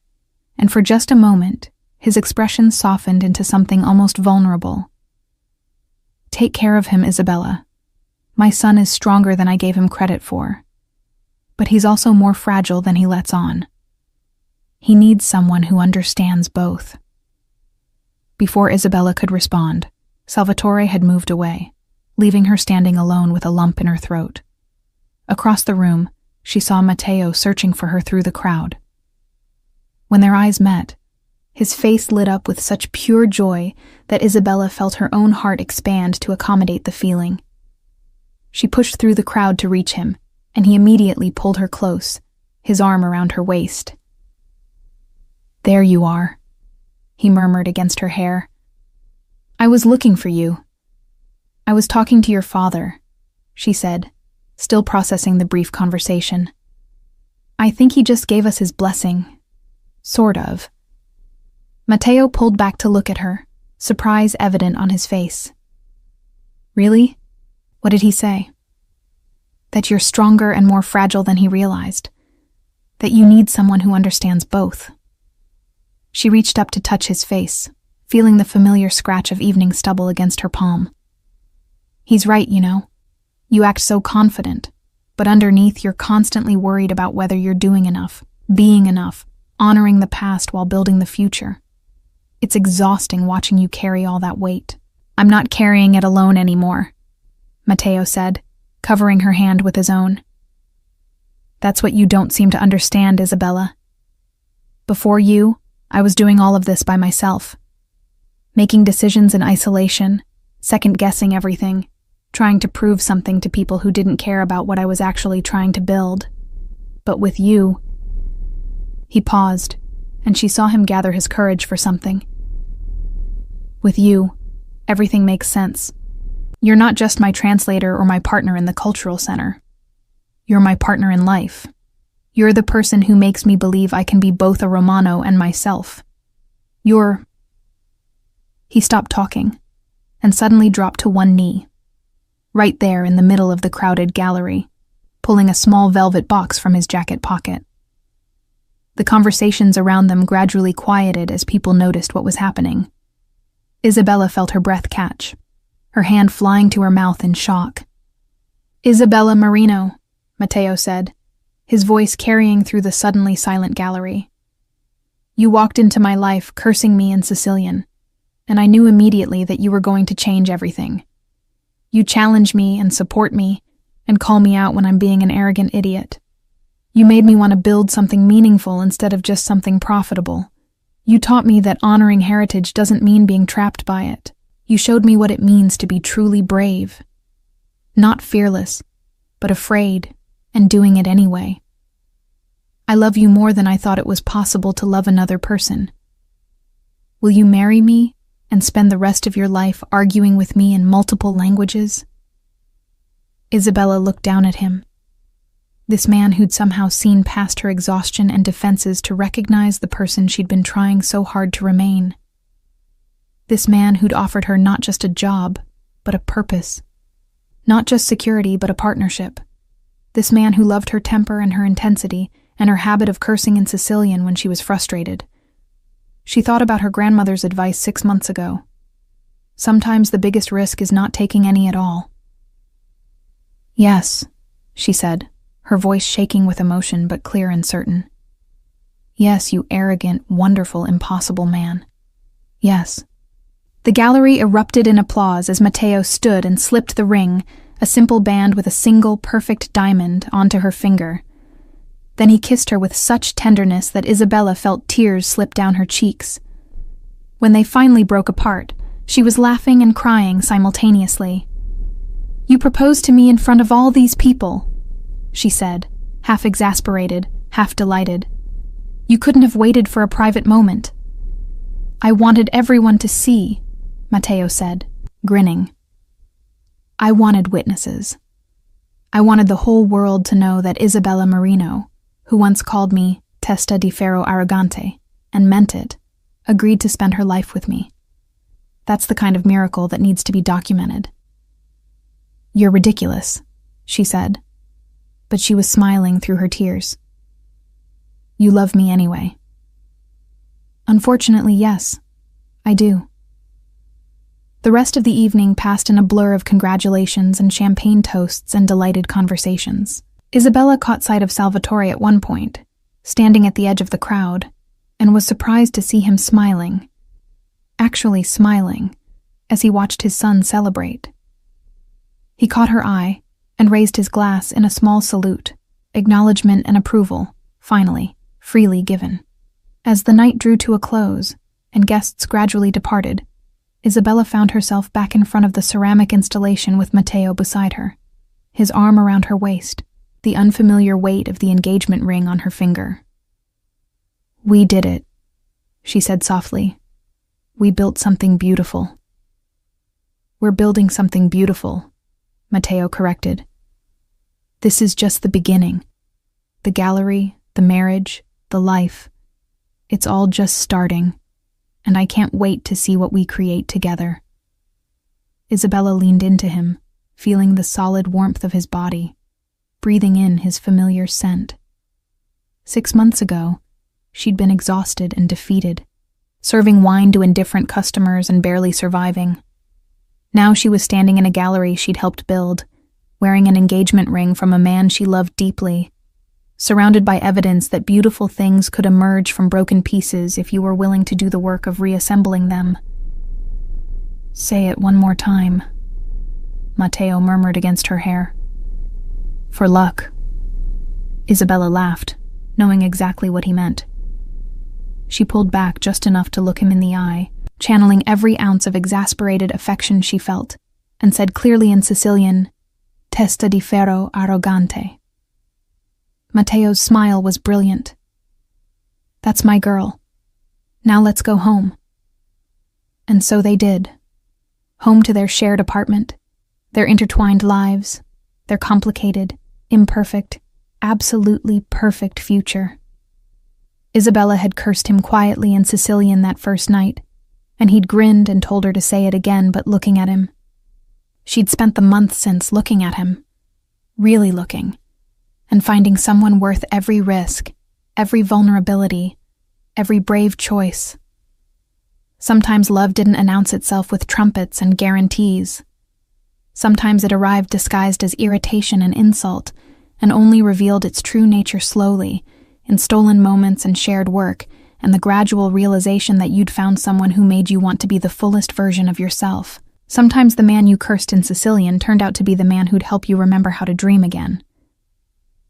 and for just a moment, his expression softened into something almost vulnerable. Take care of him, Isabella. My son is stronger than I gave him credit for. But he's also more fragile than he lets on. He needs someone who understands both. Before Isabella could respond, Salvatore had moved away, leaving her standing alone with a lump in her throat. Across the room, she saw Matteo searching for her through the crowd. When their eyes met, his face lit up with such pure joy that Isabella felt her own heart expand to accommodate the feeling. She pushed through the crowd to reach him, and he immediately pulled her close, his arm around her waist. There you are, he murmured against her hair. I was looking for you. I was talking to your father, she said, still processing the brief conversation. I think he just gave us his blessing. Sort of. Matteo pulled back to look at her, surprise evident on his face. Really? What did he say? That you're stronger and more fragile than he realized. That you need someone who understands both. She reached up to touch his face, feeling the familiar scratch of evening stubble against her palm. He's right, you know. You act so confident, but underneath you're constantly worried about whether you're doing enough, being enough, honoring the past while building the future. It's exhausting watching you carry all that weight. I'm not carrying it alone anymore, Matteo said, covering her hand with his own. That's what you don't seem to understand, Isabella. Before you, I was doing all of this by myself. Making decisions in isolation, second-guessing everything, trying to prove something to people who didn't care about what I was actually trying to build. But with you... He paused, and she saw him gather his courage for something. With you, everything makes sense. You're not just my translator or my partner in the cultural center. You're my partner in life. You're the person who makes me believe I can be both a Romano and myself. You're... He stopped talking, and suddenly dropped to one knee, right there in the middle of the crowded gallery, pulling a small velvet box from his jacket pocket. The conversations around them gradually quieted as people noticed what was happening. Isabella felt her breath catch, her hand flying to her mouth in shock. Isabella Marino, Matteo said, his voice carrying through the suddenly silent gallery. You walked into my life cursing me in Sicilian, and I knew immediately that you were going to change everything. You challenge me and support me, and call me out when I'm being an arrogant idiot. You made me want to build something meaningful instead of just something profitable. You taught me that honoring heritage doesn't mean being trapped by it. You showed me what it means to be truly brave. Not fearless, but afraid, and doing it anyway. I love you more than I thought it was possible to love another person. Will you marry me and spend the rest of your life arguing with me in multiple languages? Isabella looked down at him. This man who'd somehow seen past her exhaustion and defenses to recognize the person she'd been trying so hard to remain. This man who'd offered her not just a job, but a purpose. Not just security, but a partnership. This man who loved her temper and her intensity, and her habit of cursing in Sicilian when she was frustrated. She thought about her grandmother's advice 6 months ago. Sometimes the biggest risk is not taking any at all. Yes, she said, her voice shaking with emotion but clear and certain. Yes, you arrogant, wonderful, impossible man. Yes. The gallery erupted in applause as Matteo stood and slipped the ring, a simple band with a single perfect diamond, onto her finger. Then he kissed her with such tenderness that Isabella felt tears slip down her cheeks. When they finally broke apart, she was laughing and crying simultaneously. "You proposed to me in front of all these people," she said, half exasperated, half delighted. "You couldn't have waited for a private moment." "I wanted everyone to see," Matteo said, grinning. "I wanted witnesses. I wanted the whole world to know that Isabella Marino, who once called me testa di ferro arrogante, and meant it, agreed to spend her life with me. That's the kind of miracle that needs to be documented." "You're ridiculous," she said, but she was smiling through her tears. "You love me anyway." "Unfortunately, yes, I do." The rest of the evening passed in a blur of congratulations and champagne toasts and delighted conversations. Isabella caught sight of Salvatore at one point, standing at the edge of the crowd, and was surprised to see him smiling. Actually smiling, as he watched his son celebrate. He caught her eye and raised his glass in a small salute, acknowledgement and approval, finally, freely given. As the night drew to a close and guests gradually departed, Isabella found herself back in front of the ceramic installation with Matteo beside her, his arm around her waist, the unfamiliar weight of the engagement ring on her finger. "We did it," she said softly. "We built something beautiful." "We're building something beautiful," Matteo corrected. "This is just the beginning. The gallery, the marriage, the life. It's all just starting, and I can't wait to see what we create together." Isabella leaned into him, feeling the solid warmth of his body, breathing in his familiar scent. 6 months ago, she'd been exhausted and defeated, serving wine to indifferent customers and barely surviving. Now she was standing in a gallery she'd helped build, wearing an engagement ring from a man she loved deeply, surrounded by evidence that beautiful things could emerge from broken pieces if you were willing to do the work of reassembling them. "Say it one more time," Matteo murmured against her hair. "For luck." Isabella laughed, knowing exactly what he meant. She pulled back just enough to look him in the eye, channeling every ounce of exasperated affection she felt, and said clearly in Sicilian, "Testa di ferro arrogante." Matteo's smile was brilliant. "That's my girl. Now let's go home." And so they did. Home to their shared apartment, their intertwined lives, their complicated, imperfect, absolutely perfect future. Isabella had cursed him quietly in Sicilian that first night, and he'd grinned and told her to say it again but looking at him. She'd spent the month since looking at him, really looking, and finding someone worth every risk, every vulnerability, every brave choice. Sometimes love didn't announce itself with trumpets and guarantees. Sometimes it arrived disguised as irritation and insult, and only revealed its true nature slowly, in stolen moments and shared work, and the gradual realization that you'd found someone who made you want to be the fullest version of yourself. Sometimes the man you cursed in Sicilian turned out to be the man who'd help you remember how to dream again.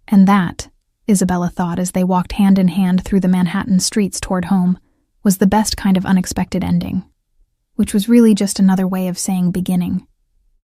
And that, Isabella thought as they walked hand in hand through the Manhattan streets toward home, was the best kind of unexpected ending, which was really just another way of saying beginning.